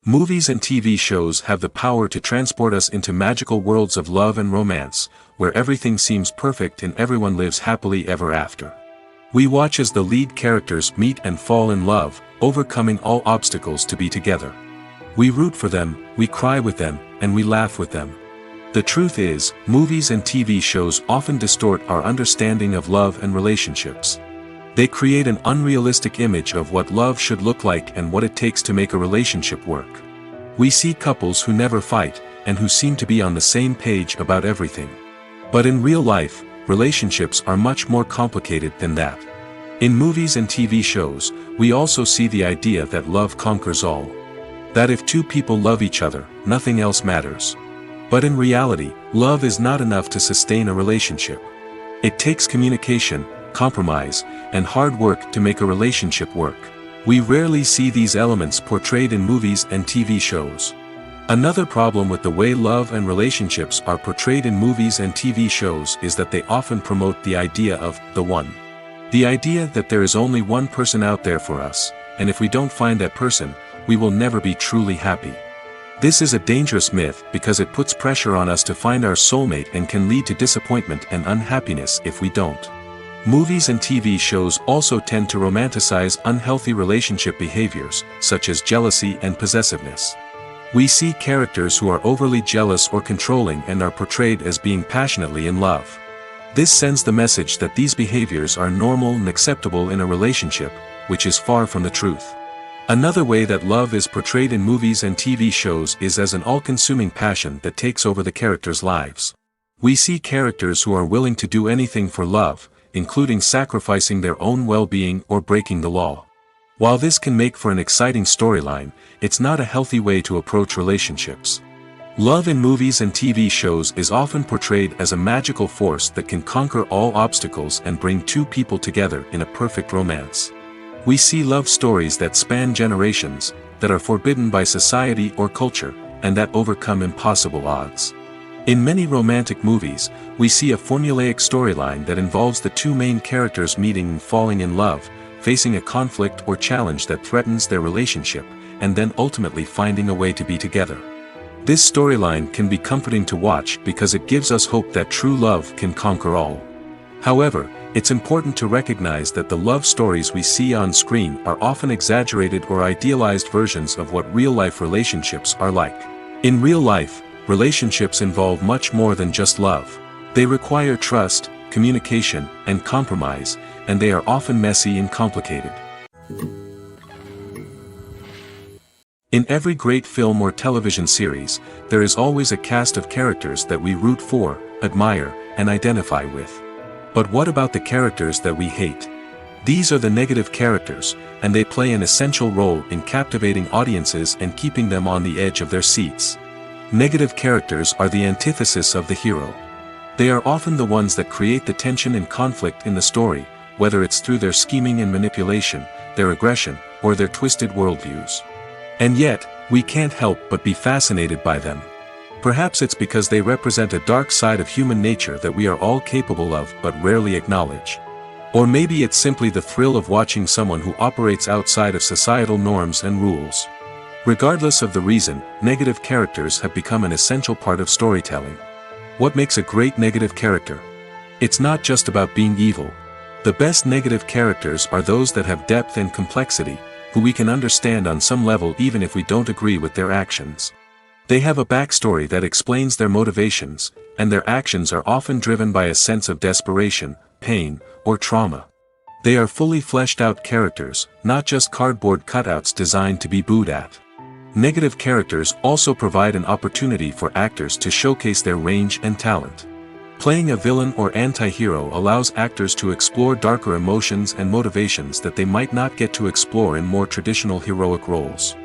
Movies and TV shows have the power to transport us into magical worlds of love and romance, where everything seems perfect and everyone lives happily ever after. We watch as the lead characters meet and fall in love, overcoming all obstacles to be together. We root for them, we cry with them, and we laugh with them. The truth is, movies and TV shows often distort our understanding of love and relationships. They create an unrealistic image of what love should look like and what it takes to make a relationship work. We see couples who never fight, and who seem to be on the same page about everything. But in real life, relationships are much more complicated than that. In movies and TV shows, we also see the idea that love conquers all. That if two people love each other, nothing else matters. But in reality, love is not enough to sustain a relationship. It takes communication, compromise, and hard work to make a relationship work. We rarely see these elements portrayed in movies and TV shows. Another problem with the way love and relationships are portrayed in movies and TV shows is that they often promote the idea of the one. The idea that there is only one person out there for us, and if we don't find that person, we will never be truly happy. This is a dangerous myth because it puts pressure on us to find our soulmate and can lead to disappointment and unhappiness if we don't. Movies and TV shows also tend to romanticize unhealthy relationship behaviors, such as jealousy and possessiveness. We see characters who are overly jealous or controlling and are portrayed as being passionately in love. This sends the message that these behaviors are normal and acceptable in a relationship, which is far from the truth. Another way that love is portrayed in movies and TV shows is as an all-consuming passion that takes over the characters' lives. We see characters who are willing to do anything for love, including sacrificing their own well-being or breaking the law. While this can make for an exciting storyline, it's not a healthy way to approach relationships. Love in movies and TV shows is often portrayed as a magical force that can conquer all obstacles and bring two people together in a perfect romance. We see love stories that span generations, that are forbidden by society or culture, and that overcome impossible odds. In many romantic movies, we see a formulaic storyline that involves the two main characters meeting and falling in love, facing a conflict or challenge that threatens their relationship, and then ultimately finding a way to be together. This storyline can be comforting to watch because it gives us hope that true love can conquer all. However, it's important to recognize that the love stories we see on screen are often exaggerated or idealized versions of what real-life relationships are like. In real life, relationships involve much more than just love. They require trust, communication, and compromise, and they are often messy and complicated. In every great film or television series, there is always a cast of characters that we root for, admire, and identify with. But what about the characters that we hate? These are the negative characters, and they play an essential role in captivating audiences and keeping them on the edge of their seats. Negative characters are the antithesis of the hero. They are often the ones that create the tension and conflict in the story, whether it's through their scheming and manipulation, their aggression, or their twisted worldviews. And yet, we can't help but be fascinated by them. Perhaps it's because they represent a dark side of human nature that we are all capable of but rarely acknowledge. Or maybe it's simply the thrill of watching someone who operates outside of societal norms and rules. Regardless of the reason, negative characters have become an essential part of storytelling. What makes a great negative character? It's not just about being evil. The best negative characters are those that have depth and complexity, who we can understand on some level even if we don't agree with their actions. They have a backstory that explains their motivations, and their actions are often driven by a sense of desperation, pain, or trauma. They are fully fleshed out characters, not just cardboard cutouts designed to be booed at. Negative characters also provide an opportunity for actors to showcase their range and talent. Playing a villain or anti-hero allows actors to explore darker emotions and motivations that they might not get to explore in more traditional heroic roles.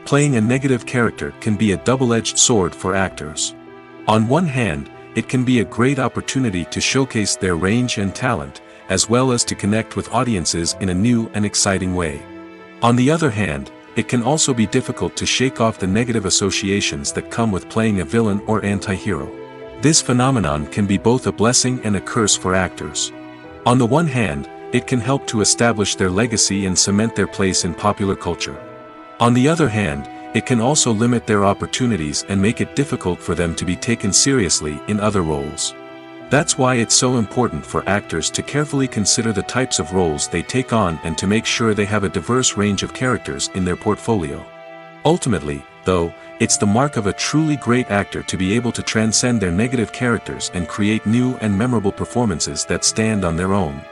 Playing a negative character can be a double-edged sword for actors. On one hand, it can be a great opportunity to showcase their range and talent, as well as to connect with audiences in a new and exciting way. On the other hand, it can also be difficult to shake off the negative associations that come with playing a villain or anti-hero. This phenomenon can be both a blessing and a curse for actors. On the one hand, it can help to establish their legacy and cement their place in popular culture. On the other hand, it can also limit their opportunities and make it difficult for them to be taken seriously in other roles. That's why it's so important for actors to carefully consider the types of roles they take on and to make sure they have a diverse range of characters in their portfolio. Ultimately, though, it's the mark of a truly great actor to be able to transcend their negative characters and create new and memorable performances that stand on their own.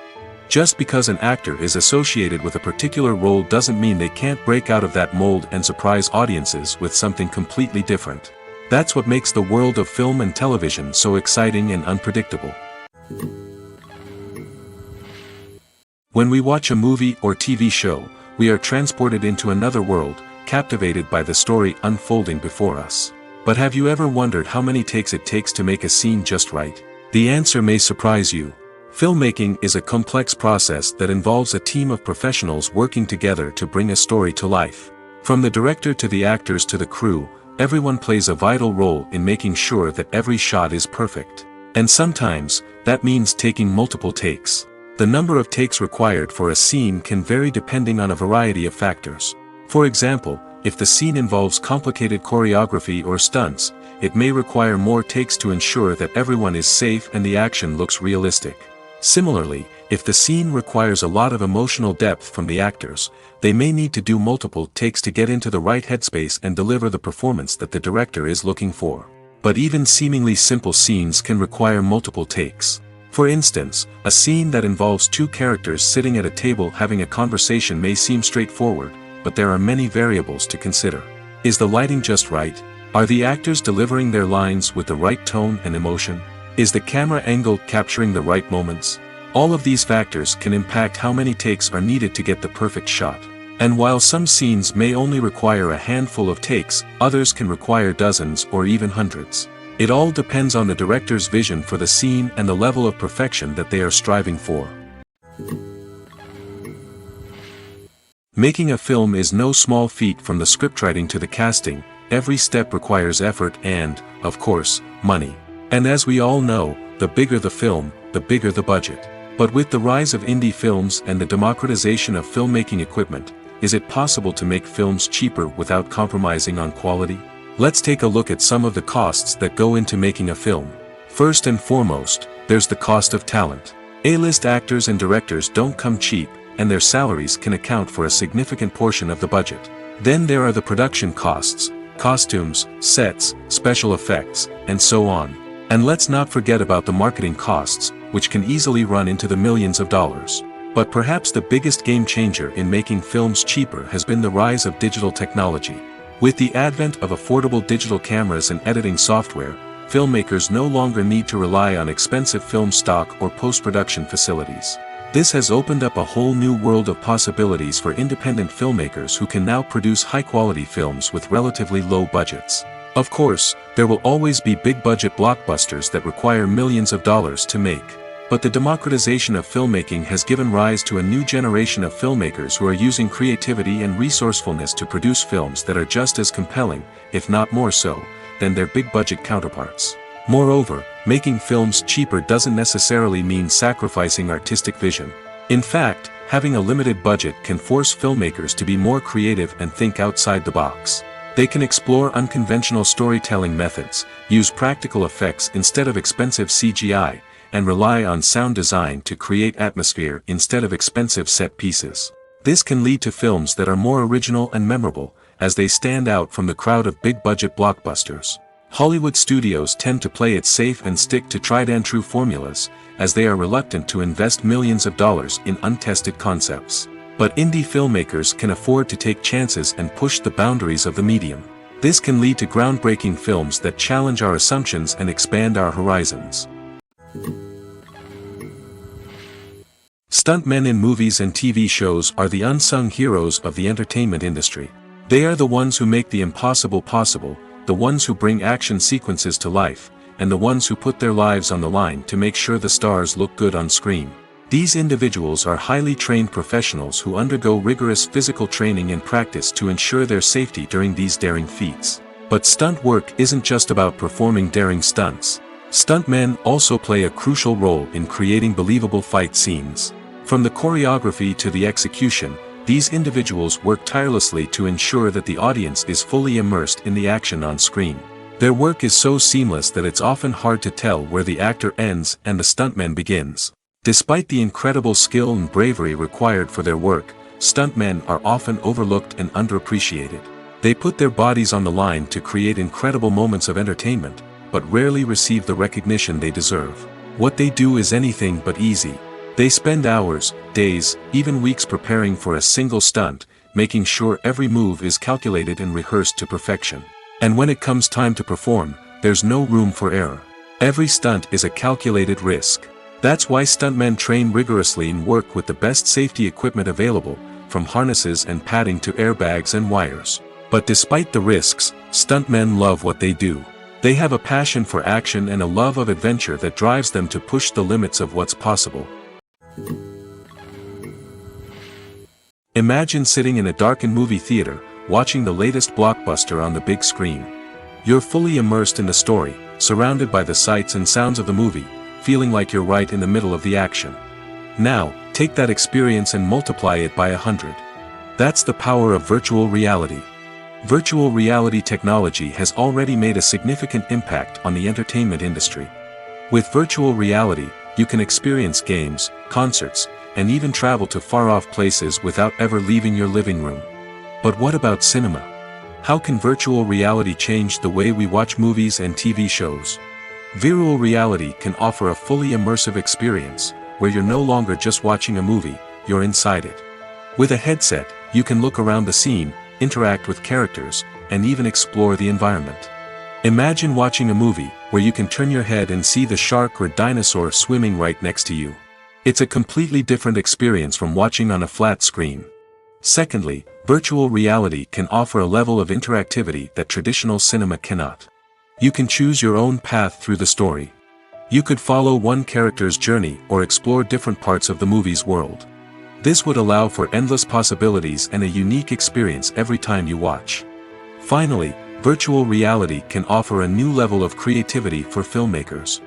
Just because an actor is associated with a particular role doesn't mean they can't break out of that mold and surprise audiences with something completely different. That's what makes the world of film and television so exciting and unpredictable. When we watch a movie or TV show, we are transported into another world, captivated by the story unfolding before us. But have you ever wondered how many takes it takes to make a scene just right? The answer may surprise you. Filmmaking is a complex process that involves a team of professionals working together to bring a story to life. From the director to the actors to the crew, everyone plays a vital role in making sure that every shot is perfect. And sometimes, that means taking multiple takes. The number of takes required for a scene can vary depending on a variety of factors. For example, if the scene involves complicated choreography or stunts, it may require more takes to ensure that everyone is safe and the action looks realistic. Similarly, if the scene requires a lot of emotional depth from the actors, they may need to do multiple takes to get into the right headspace and deliver the performance that the director is looking for. But even seemingly simple scenes can require multiple takes. For instance, a scene that involves two characters sitting at a table having a conversation may seem straightforward, but there are many variables to consider. Is the lighting just right? Are the actors delivering their lines with the right tone and emotion? Is the camera angle capturing the right moments? All of these factors can impact how many takes are needed to get the perfect shot. And while some scenes may only require a handful of takes, others can require dozens or even hundreds. It all depends on the director's vision for the scene and the level of perfection that they are striving for. Making a film is no small feat. From the scriptwriting to the casting, every step requires effort and, of course, money. And as we all know, the bigger the film, the bigger the budget. But with the rise of indie films and the democratization of filmmaking equipment, is it possible to make films cheaper without compromising on quality? Let's take a look at some of the costs that go into making a film. First and foremost, there's the cost of talent. A-list actors and directors don't come cheap, and their salaries can account for a significant portion of the budget. Then there are the production costs, costumes, sets, special effects, and so on. And let's not forget about the marketing costs, which can easily run into the millions of dollars. But perhaps the biggest game changer in making films cheaper has been the rise of digital technology. With the advent of affordable digital cameras and editing software, filmmakers no longer need to rely on expensive film stock or post-production facilities. This has opened up a whole new world of possibilities for independent filmmakers who can now produce high-quality films with relatively low budgets. Of course, there will always be big-budget blockbusters that require millions of dollars to make. But the democratization of filmmaking has given rise to a new generation of filmmakers who are using creativity and resourcefulness to produce films that are just as compelling, if not more so, than their big-budget counterparts. Moreover, making films cheaper doesn't necessarily mean sacrificing artistic vision. In fact, having a limited budget can force filmmakers to be more creative and think outside the box. They can explore unconventional storytelling methods, use practical effects instead of expensive CGI, and rely on sound design to create atmosphere instead of expensive set pieces. This can lead to films that are more original and memorable, as they stand out from the crowd of big-budget blockbusters. Hollywood studios tend to play it safe and stick to tried-and-true formulas, as they are reluctant to invest millions of dollars in untested concepts. But indie filmmakers can afford to take chances and push the boundaries of the medium. This can lead to groundbreaking films that challenge our assumptions and expand our horizons. Stuntmen in movies and TV shows are the unsung heroes of the entertainment industry. They are the ones who make the impossible possible, the ones who bring action sequences to life, and the ones who put their lives on the line to make sure the stars look good on screen. These individuals are highly trained professionals who undergo rigorous physical training and practice to ensure their safety during these daring feats. But stunt work isn't just about performing daring stunts. Stuntmen also play a crucial role in creating believable fight scenes. From the choreography to the execution, these individuals work tirelessly to ensure that the audience is fully immersed in the action on screen. Their work is so seamless that it's often hard to tell where the actor ends and the stuntman begins. Despite the incredible skill and bravery required for their work, stuntmen are often overlooked and underappreciated. They put their bodies on the line to create incredible moments of entertainment, but rarely receive the recognition they deserve. What they do is anything but easy. They spend hours, days, even weeks preparing for a single stunt, making sure every move is calculated and rehearsed to perfection. And when it comes time to perform, there's no room for error. Every stunt is a calculated risk. That's why stuntmen train rigorously and work with the best safety equipment available, from harnesses and padding to airbags and wires. But despite the risks, stuntmen love what they do. They have a passion for action and a love of adventure that drives them to push the limits of what's possible. Imagine sitting in a darkened movie theater, watching the latest blockbuster on the big screen. You're fully immersed in the story, surrounded by the sights and sounds of the movie, feeling like you're right in the middle of the action. Now, take that experience and multiply it by 100. That's the power of virtual reality. Virtual reality technology has already made a significant impact on the entertainment industry. With virtual reality, you can experience games, concerts, and even travel to far-off places without ever leaving your living room. But what about cinema? How can virtual reality change the way we watch movies and TV shows? Virtual reality can offer a fully immersive experience, where you're no longer just watching a movie, you're inside it. With a headset, you can look around the scene, interact with characters, and even explore the environment. Imagine watching a movie where you can turn your head and see the shark or dinosaur swimming right next to you. It's a completely different experience from watching on a flat screen. Secondly, virtual reality can offer a level of interactivity that traditional cinema cannot. You can choose your own path through the story. You could follow one character's journey or explore different parts of the movie's world. This would allow for endless possibilities and a unique experience every time you watch. Finally, virtual reality can offer a new level of creativity for filmmakers.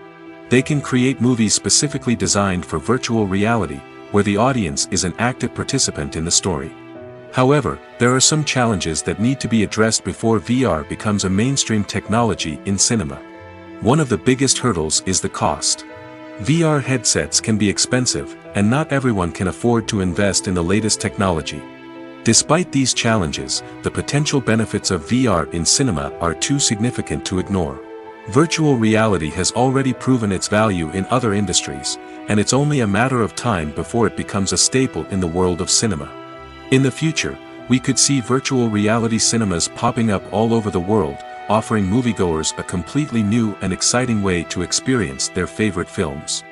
They can create movies specifically designed for virtual reality, where the audience is an active participant in the story. However, there are some challenges that need to be addressed before VR becomes a mainstream technology in cinema. One of the biggest hurdles is the cost. VR headsets can be expensive, and not everyone can afford to invest in the latest technology. Despite these challenges, the potential benefits of VR in cinema are too significant to ignore. Virtual reality has already proven its value in other industries, and it's only a matter of time before it becomes a staple in the world of cinema. In the future, we could see virtual reality cinemas popping up all over the world, offering moviegoers a completely new and exciting way to experience their favorite films.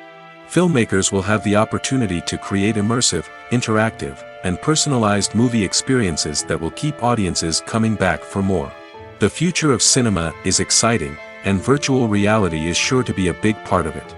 Filmmakers will have the opportunity to create immersive, interactive, and personalized movie experiences that will keep audiences coming back for more. The future of cinema is exciting, and virtual reality is sure to be a big part of it.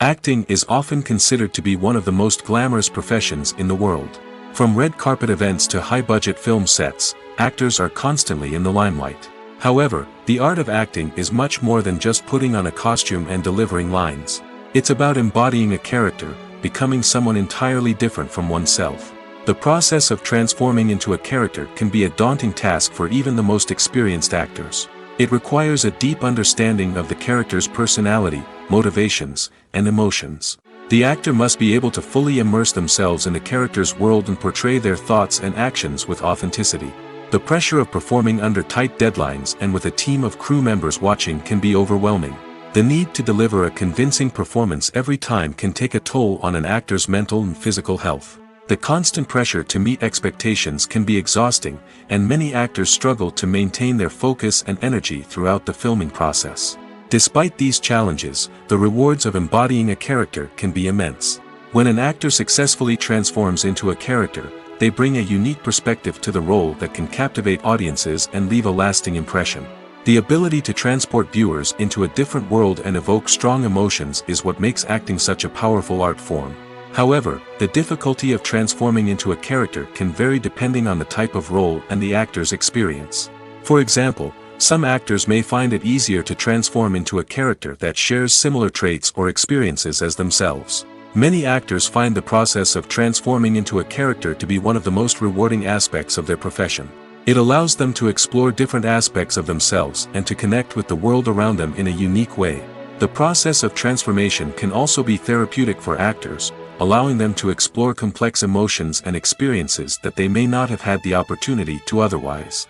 Acting is often considered to be one of the most glamorous professions in the world. From red carpet events to high-budget film sets, actors are constantly in the limelight. However, the art of acting is much more than just putting on a costume and delivering lines. It's about embodying a character, becoming someone entirely different from oneself. The process of transforming into a character can be a daunting task for even the most experienced actors. It requires a deep understanding of the character's personality, motivations, and emotions. The actor must be able to fully immerse themselves in the character's world and portray their thoughts and actions with authenticity. The pressure of performing under tight deadlines and with a team of crew members watching can be overwhelming. The need to deliver a convincing performance every time can take a toll on an actor's mental and physical health. The constant pressure to meet expectations can be exhausting, and many actors struggle to maintain their focus and energy throughout the filming process. Despite these challenges, the rewards of embodying a character can be immense. When an actor successfully transforms into a character, they bring a unique perspective to the role that can captivate audiences and leave a lasting impression. The ability to transport viewers into a different world and evoke strong emotions is what makes acting such a powerful art form. However, the difficulty of transforming into a character can vary depending on the type of role and the actor's experience. For example, Some actors may find it easier to transform into a character that shares similar traits or experiences as themselves. Many actors find the process of transforming into a character to be one of the most rewarding aspects of their profession. It allows them to explore different aspects of themselves and to connect with the world around them in a unique way. The process of transformation can also be therapeutic for actors, allowing them to explore complex emotions and experiences that they may not have had the opportunity to otherwise.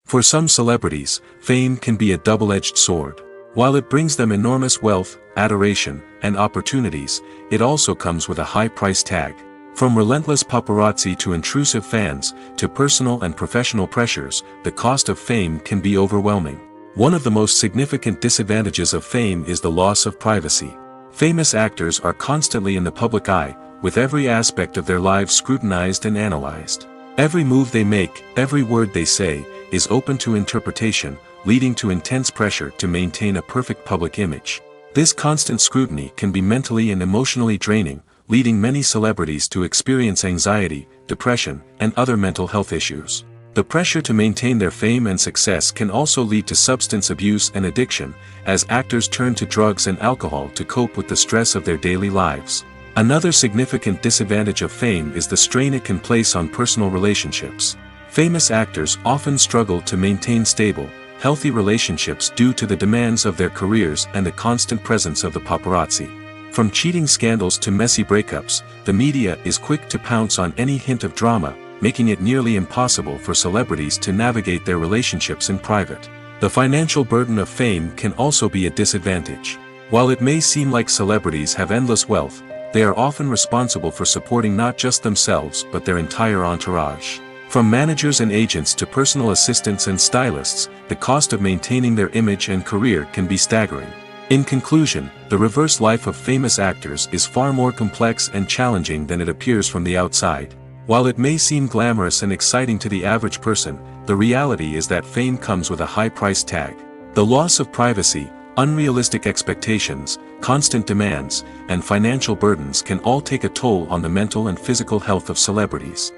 For some celebrities, fame can be a double-edged sword. While it brings them enormous wealth, adoration, and opportunities, it also comes with a high price tag. From relentless paparazzi to intrusive fans, to personal and professional pressures, the cost of fame can be overwhelming. One of the most significant disadvantages of fame is the loss of privacy. Famous actors are constantly in the public eye, with every aspect of their lives scrutinized and analyzed. Every move they make, every word they say, is open to interpretation, leading to intense pressure to maintain a perfect public image. This constant scrutiny can be mentally and emotionally draining, leading many celebrities to experience anxiety, depression, and other mental health issues. The pressure to maintain their fame and success can also lead to substance abuse and addiction, as actors turn to drugs and alcohol to cope with the stress of their daily lives. Another significant disadvantage of fame is the strain it can place on personal relationships. Famous actors often struggle to maintain stable, healthy relationships due to the demands of their careers and the constant presence of the paparazzi. From cheating scandals to messy breakups, the media is quick to pounce on any hint of drama, making it nearly impossible for celebrities to navigate their relationships in private. The financial burden of fame can also be a disadvantage. While it may seem like celebrities have endless wealth, they are often responsible for supporting not just themselves but their entire entourage. From managers and agents to personal assistants and stylists, the cost of maintaining their image and career can be staggering. In conclusion, the reverse life of famous actors is far more complex and challenging than it appears from the outside. While it may seem glamorous and exciting to the average person, the reality is that fame comes with a high price tag. The loss of privacy, unrealistic expectations, constant demands, and financial burdens can all take a toll on the mental and physical health of celebrities.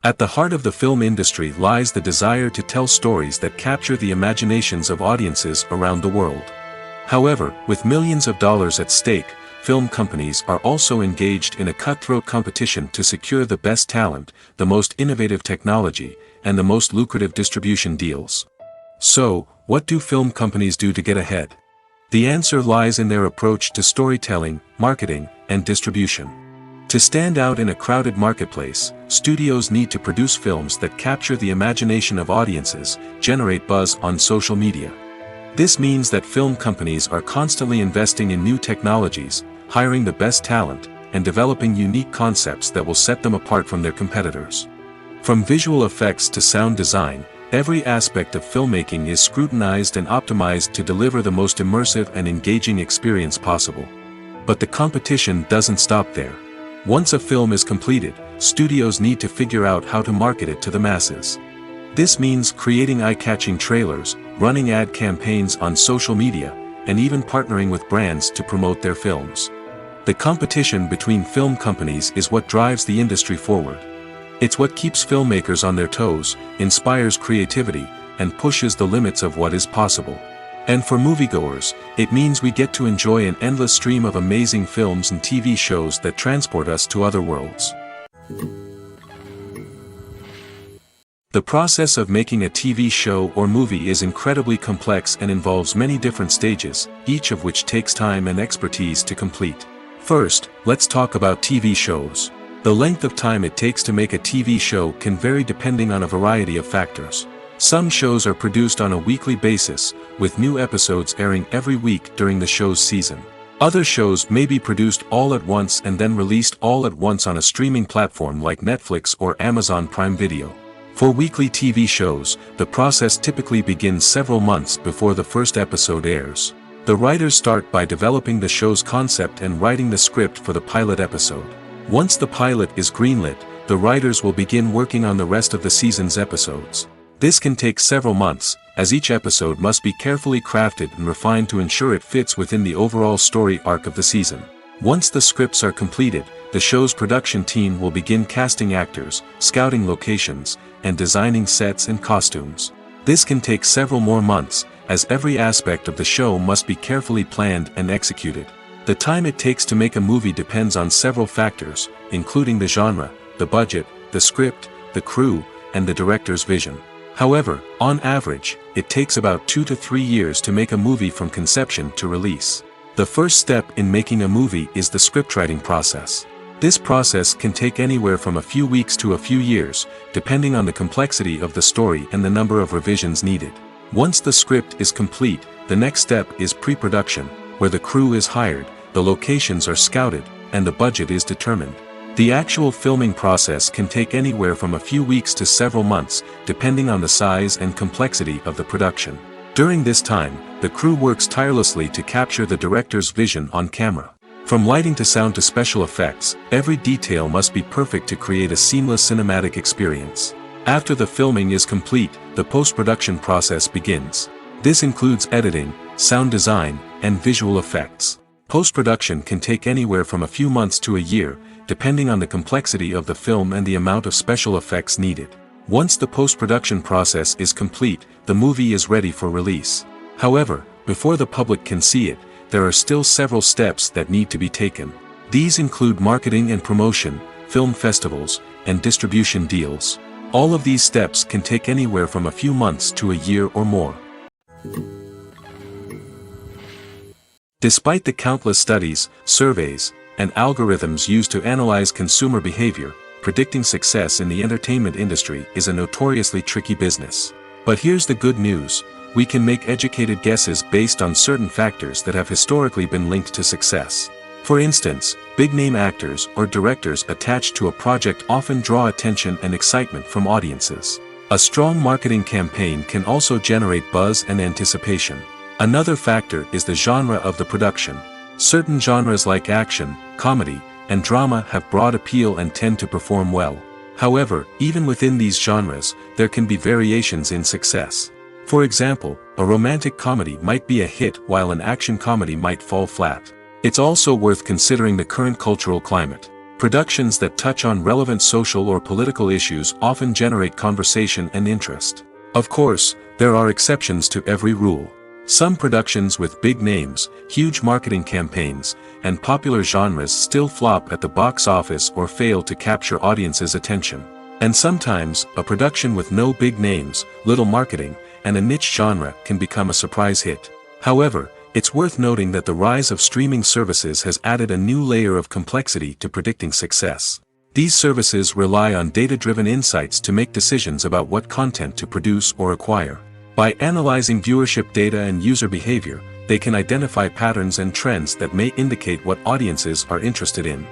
At the heart of the film industry lies the desire to tell stories that capture the imaginations of audiences around the world. However, with millions of dollars at stake, film companies are also engaged in a cutthroat competition to secure the best talent, the most innovative technology, and the most lucrative distribution deals. So, what do film companies do to get ahead? The answer lies in their approach to storytelling, marketing, and distribution. To stand out in a crowded marketplace, studios need to produce films that capture the imagination of audiences, generate buzz on social media. This means that film companies are constantly investing in new technologies, hiring the best talent, and developing unique concepts that will set them apart from their competitors. From visual effects to sound design, every aspect of filmmaking is scrutinized and optimized to deliver the most immersive and engaging experience possible. But the competition doesn't stop there. Once a film is completed, studios need to figure out how to market it to the masses. This means creating eye-catching trailers, running ad campaigns on social media, and even partnering with brands to promote their films. The competition between film companies is what drives the industry forward. It's what keeps filmmakers on their toes, inspires creativity, and pushes the limits of what is possible. And for moviegoers, it means we get to enjoy an endless stream of amazing films and TV shows that transport us to other worlds. The process of making a TV show or movie is incredibly complex and involves many different stages, each of which takes time and expertise to complete. First, let's talk about TV shows. The length of time it takes to make a TV show can vary depending on a variety of factors. Some shows are produced on a weekly basis, with new episodes airing every week during the show's season. Other shows may be produced all at once and then released all at once on a streaming platform like Netflix or Amazon Prime Video. For weekly TV shows, the process typically begins several months before the first episode airs. The writers start by developing the show's concept and writing the script for the pilot episode. Once the pilot is greenlit, the writers will begin working on the rest of the season's episodes. This can take several months, as each episode must be carefully crafted and refined to ensure it fits within the overall story arc of the season. Once the scripts are completed, the show's production team will begin casting actors, scouting locations, and designing sets and costumes. This can take several more months, as every aspect of the show must be carefully planned and executed. The time it takes to make a movie depends on several factors, including the genre, the budget, the script, the crew, and the director's vision. However, on average, it takes about 2 to 3 years to make a movie from conception to release. The first step in making a movie is the scriptwriting process. This process can take anywhere from a few weeks to a few years, depending on the complexity of the story and the number of revisions needed. Once the script is complete, the next step is pre-production, where the crew is hired, the locations are scouted, and the budget is determined. The actual filming process can take anywhere from a few weeks to several months, depending on the size and complexity of the production. During this time, the crew works tirelessly to capture the director's vision on camera. From lighting to sound to special effects, every detail must be perfect to create a seamless cinematic experience. After the filming is complete, the post-production process begins. This includes editing, sound design, and visual effects. Post-production can take anywhere from a few months to a year, depending on the complexity of the film and the amount of special effects needed. Once the post-production process is complete, the movie is ready for release. However, before the public can see it, there are still several steps that need to be taken. These include marketing and promotion, film festivals, and distribution deals. All of these steps can take anywhere from a few months to a year or more. Despite the countless studies, surveys, and algorithms used to analyze consumer behavior, predicting success in the entertainment industry is a notoriously tricky business. But here's the good news: we can make educated guesses based on certain factors that have historically been linked to success. For instance, big-name actors or directors attached to a project often draw attention and excitement from audiences. A strong marketing campaign can also generate buzz and anticipation. Another factor is the genre of the production. Certain genres like action, comedy, and drama have broad appeal and tend to perform well. However, even within these genres, there can be variations in success. For example, a romantic comedy might be a hit while an action comedy might fall flat. It's also worth considering the current cultural climate. Productions that touch on relevant social or political issues often generate conversation and interest. Of course, there are exceptions to every rule. Some productions with big names, huge marketing campaigns, and popular genres still flop at the box office or fail to capture audiences' attention. And sometimes, a production with no big names, little marketing, and a niche genre can become a surprise hit. However, it's worth noting that the rise of streaming services has added a new layer of complexity to predicting success. These services rely on data-driven insights to make decisions about what content to produce or acquire. By analyzing viewership data and user behavior, they can identify patterns and trends that may indicate what audiences are interested in.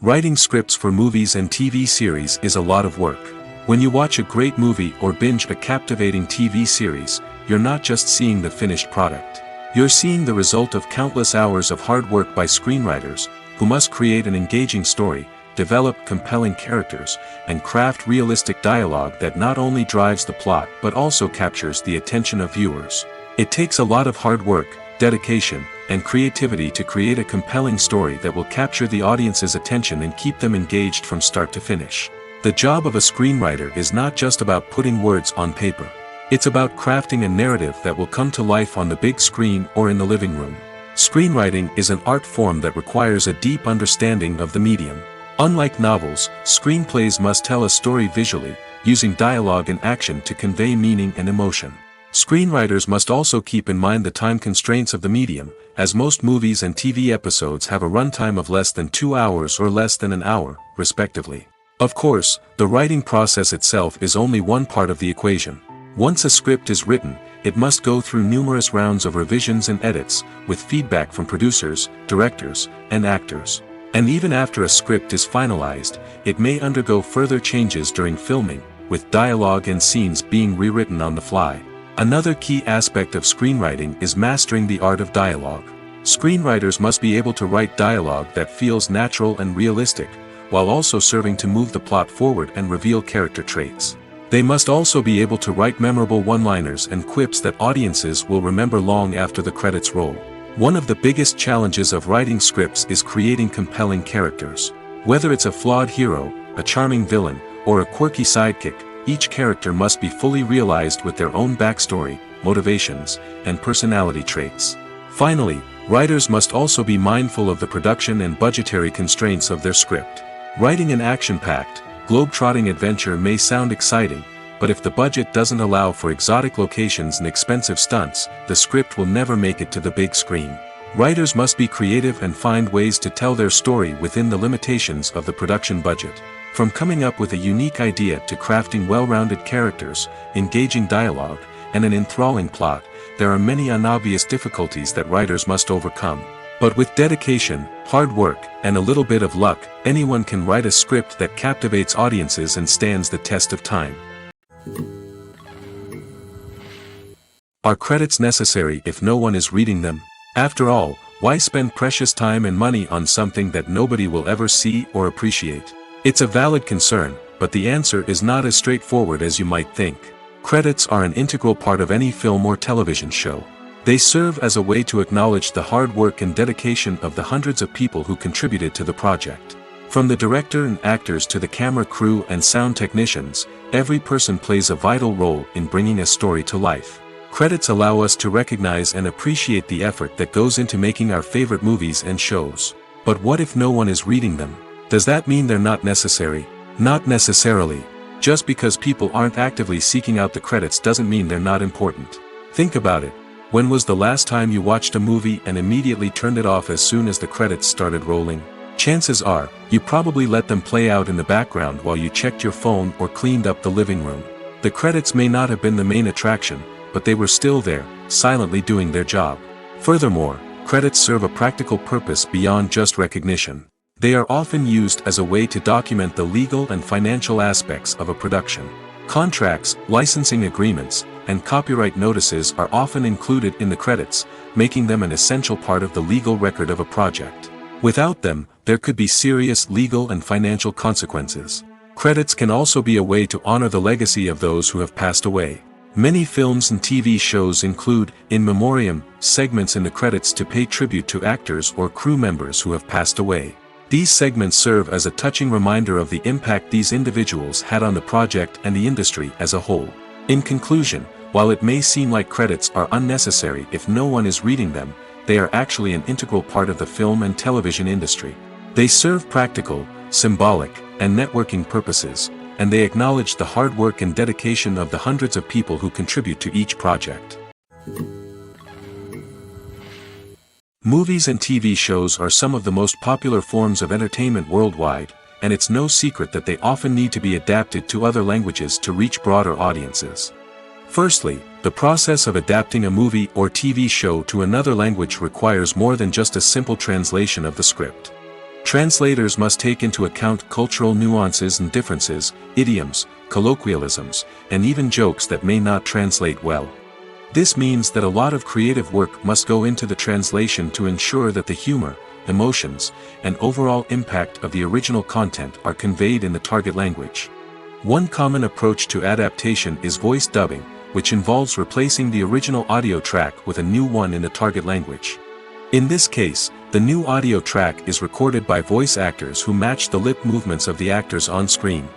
Writing scripts for movies and TV series is a lot of work. When you watch a great movie or binge a captivating TV series, you're not just seeing the finished product. You're seeing the result of countless hours of hard work by screenwriters, who must create an engaging story, develop compelling characters, and craft realistic dialogue that not only drives the plot but also captures the attention of viewers. It takes a lot of hard work, dedication, and creativity to create a compelling story that will capture the audience's attention and keep them engaged from start to finish. The job of a screenwriter is not just about putting words on paper. It's about crafting a narrative that will come to life on the big screen or in the living room. Screenwriting is an art form that requires a deep understanding of the medium. Unlike novels, screenplays must tell a story visually, using dialogue and action to convey meaning and emotion. Screenwriters must also keep in mind the time constraints of the medium, as most movies and TV episodes have a runtime of less than 2 hours or less than an hour, respectively. Of course, the writing process itself is only one part of the equation. Once a script is written, it must go through numerous rounds of revisions and edits, with feedback from producers, directors, and actors. And even after a script is finalized, it may undergo further changes during filming, with dialogue and scenes being rewritten on the fly. Another key aspect of screenwriting is mastering the art of dialogue. Screenwriters must be able to write dialogue that feels natural and realistic, while also serving to move the plot forward and reveal character traits. They must also be able to write memorable one-liners and quips that audiences will remember long after the credits roll. One of the biggest challenges of writing scripts is creating compelling characters. Whether it's a flawed hero, a charming villain, or a quirky sidekick, each character must be fully realized with their own backstory, motivations, and personality traits. Finally, writers must also be mindful of the production and budgetary constraints of their script. Writing an action-packed, globe-trotting adventure may sound exciting, but if the budget doesn't allow for exotic locations and expensive stunts, the script will never make it to the big screen. Writers must be creative and find ways to tell their story within the limitations of the production budget. From coming up with a unique idea to crafting well-rounded characters, engaging dialogue, and an enthralling plot, there are many unobvious difficulties that writers must overcome. But with dedication, hard work, and a little bit of luck, anyone can write a script that captivates audiences and stands the test of time. Are credits necessary if no one is reading them? After all, why spend precious time and money on something that nobody will ever see or appreciate? It's a valid concern, but the answer is not as straightforward as you might think. Credits are an integral part of any film or television show. They serve as a way to acknowledge the hard work and dedication of the hundreds of people who contributed to the project. From the director and actors to the camera crew and sound technicians, every person plays a vital role in bringing a story to life. Credits allow us to recognize and appreciate the effort that goes into making our favorite movies and shows. But what if no one is reading them? Does that mean they're not necessary? Not necessarily. Just because people aren't actively seeking out the credits doesn't mean they're not important. Think about it. When was the last time you watched a movie and immediately turned it off as soon as the credits started rolling? Chances are, you probably let them play out in the background while you checked your phone or cleaned up the living room. The credits may not have been the main attraction, but they were still there, silently doing their job. Furthermore, credits serve a practical purpose beyond just recognition. They are often used as a way to document the legal and financial aspects of a production. Contracts, licensing agreements, and copyright notices are often included in the credits, making them an essential part of the legal record of a project. Without them, there could be serious legal and financial consequences. Credits can also be a way to honor the legacy of those who have passed away. Many films and TV shows include, in memoriam, segments in the credits to pay tribute to actors or crew members who have passed away. These segments serve as a touching reminder of the impact these individuals had on the project and the industry as a whole. In conclusion, while it may seem like credits are unnecessary if no one is reading them, they are actually an integral part of the film and television industry. They serve practical, symbolic, and networking purposes, and they acknowledge the hard work and dedication of the hundreds of people who contribute to each project. Movies and TV shows are some of the most popular forms of entertainment worldwide, and it's no secret that they often need to be adapted to other languages to reach broader audiences. Firstly, the process of adapting a movie or TV show to another language requires more than just a simple translation of the script. Translators must take into account cultural nuances and differences, idioms, colloquialisms, and even jokes that may not translate well. This means that a lot of creative work must go into the translation to ensure that the humor, emotions, and overall impact of the original content are conveyed in the target language. One common approach to adaptation is voice dubbing, which involves replacing the original audio track with a new one in the target language. In this case, the new audio track is recorded by voice actors who match the lip movements of the actors on screen.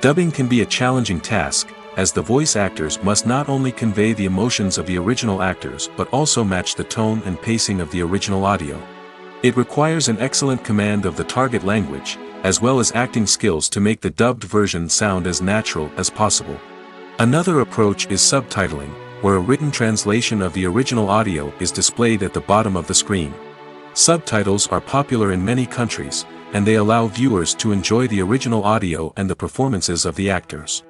Dubbing can be a challenging task, as the voice actors must not only convey the emotions of the original actors but also match the tone and pacing of the original audio. It requires an excellent command of the target language, as well as acting skills to make the dubbed version sound as natural as possible. Another approach is subtitling, where a written translation of the original audio is displayed at the bottom of the screen. Subtitles are popular in many countries, and they allow viewers to enjoy the original audio and the performances of the actors.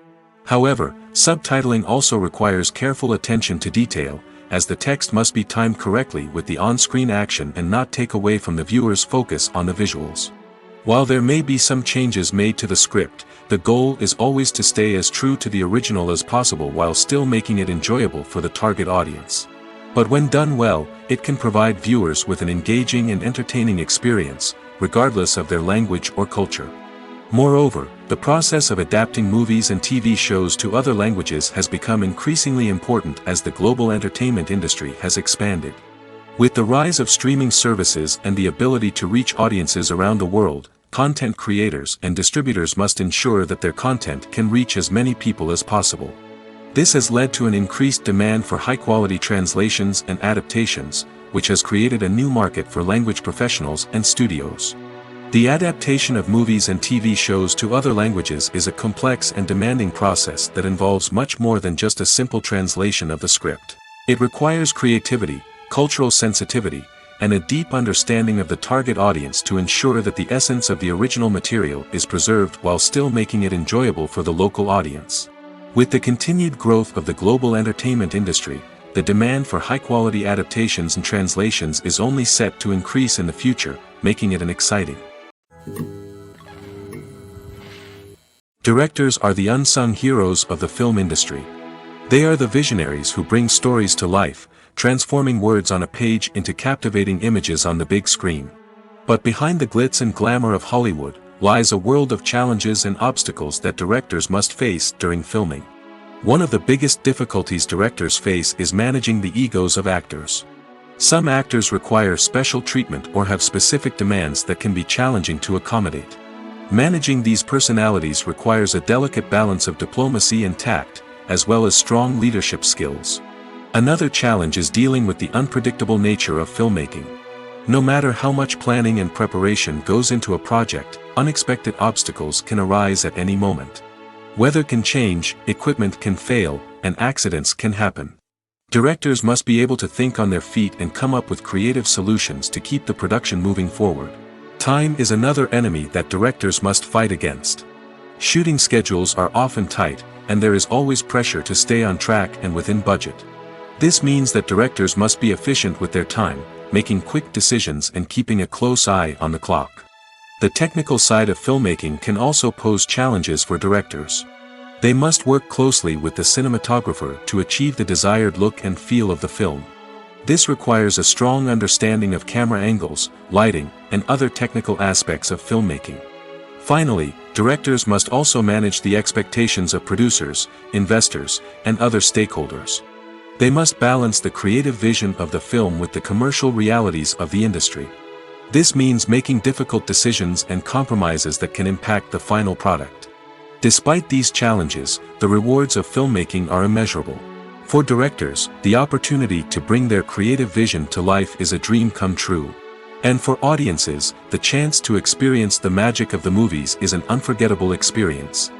However, subtitling also requires careful attention to detail, as the text must be timed correctly with the on-screen action and not take away from the viewer's focus on the visuals. While there may be some changes made to the script, the goal is always to stay as true to the original as possible while still making it enjoyable for the target audience. But when done well, it can provide viewers with an engaging and entertaining experience, regardless of their language or culture. Moreover, the process of adapting movies and TV shows to other languages has become increasingly important as the global entertainment industry has expanded. With the rise of streaming services and the ability to reach audiences around the world, content creators and distributors must ensure that their content can reach as many people as possible. This has led to an increased demand for high-quality translations and adaptations, which has created a new market for language professionals and studios. The adaptation of movies and TV shows to other languages is a complex and demanding process that involves much more than just a simple translation of the script. It requires creativity, cultural sensitivity, and a deep understanding of the target audience to ensure that the essence of the original material is preserved while still making it enjoyable for the local audience. With the continued growth of the global entertainment industry, the demand for high-quality adaptations and translations is only set to increase in the future, making it an exciting. Directors are the unsung heroes of the film industry. They are the visionaries who bring stories to life, transforming words on a page into captivating images on the big screen. But behind the glitz and glamour of Hollywood, lies a world of challenges and obstacles that directors must face during filming. One of the biggest difficulties directors face is managing the egos of actors. Some actors require special treatment or have specific demands that can be challenging to accommodate. Managing these personalities requires a delicate balance of diplomacy and tact, as well as strong leadership skills. Another challenge is dealing with the unpredictable nature of filmmaking. No matter how much planning and preparation goes into a project, unexpected obstacles can arise at any moment. Weather can change, equipment can fail, and accidents can happen. Directors must be able to think on their feet and come up with creative solutions to keep the production moving forward. Time is another enemy that directors must fight against. Shooting schedules are often tight, and there is always pressure to stay on track and within budget. This means that directors must be efficient with their time, making quick decisions and keeping a close eye on the clock. The technical side of filmmaking can also pose challenges for directors. They must work closely with the cinematographer to achieve the desired look and feel of the film. This requires a strong understanding of camera angles, lighting, and other technical aspects of filmmaking. Finally, directors must also manage the expectations of producers, investors, and other stakeholders. They must balance the creative vision of the film with the commercial realities of the industry. This means making difficult decisions and compromises that can impact the final product. Despite these challenges, the rewards of filmmaking are immeasurable. For directors, the opportunity to bring their creative vision to life is a dream come true. And for audiences, the chance to experience the magic of the movies is an unforgettable experience.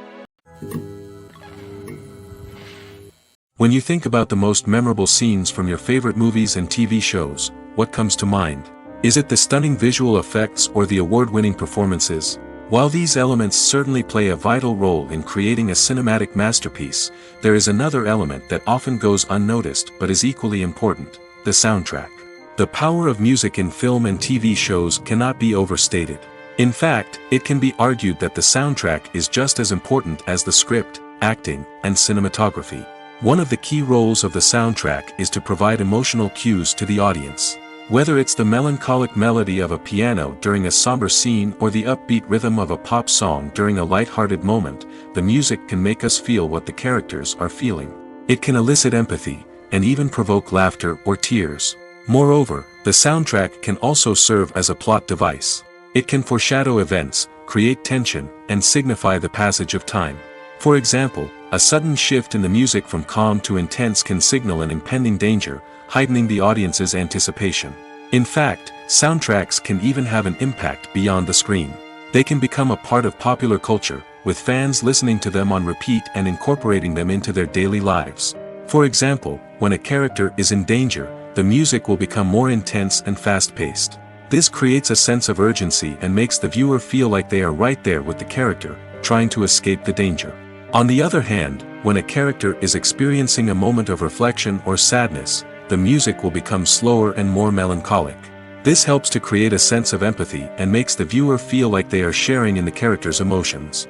When you think about the most memorable scenes from your favorite movies and TV shows, what comes to mind? Is it the stunning visual effects or the award-winning performances? While these elements certainly play a vital role in creating a cinematic masterpiece, there is another element that often goes unnoticed but is equally important: the soundtrack. The power of music in film and TV shows cannot be overstated. In fact, it can be argued that the soundtrack is just as important as the script, acting, and cinematography. One of the key roles of the soundtrack is to provide emotional cues to the audience. Whether it's the melancholic melody of a piano during a somber scene or the upbeat rhythm of a pop song during a light-hearted moment, the music can make us feel what the characters are feeling. It can elicit empathy, and even provoke laughter or tears. Moreover, the soundtrack can also serve as a plot device. It can foreshadow events, create tension, and signify the passage of time. For example, a sudden shift in the music from calm to intense can signal an impending danger, heightening the audience's anticipation. In fact, soundtracks can even have an impact beyond the screen. They can become a part of popular culture, with fans listening to them on repeat and incorporating them into their daily lives. For example, when a character is in danger, the music will become more intense and fast-paced. This creates a sense of urgency and makes the viewer feel like they are right there with the character, trying to escape the danger. On the other hand, when a character is experiencing a moment of reflection or sadness, the music will become slower and more melancholic. This helps to create a sense of empathy and makes the viewer feel like they are sharing in the character's emotions.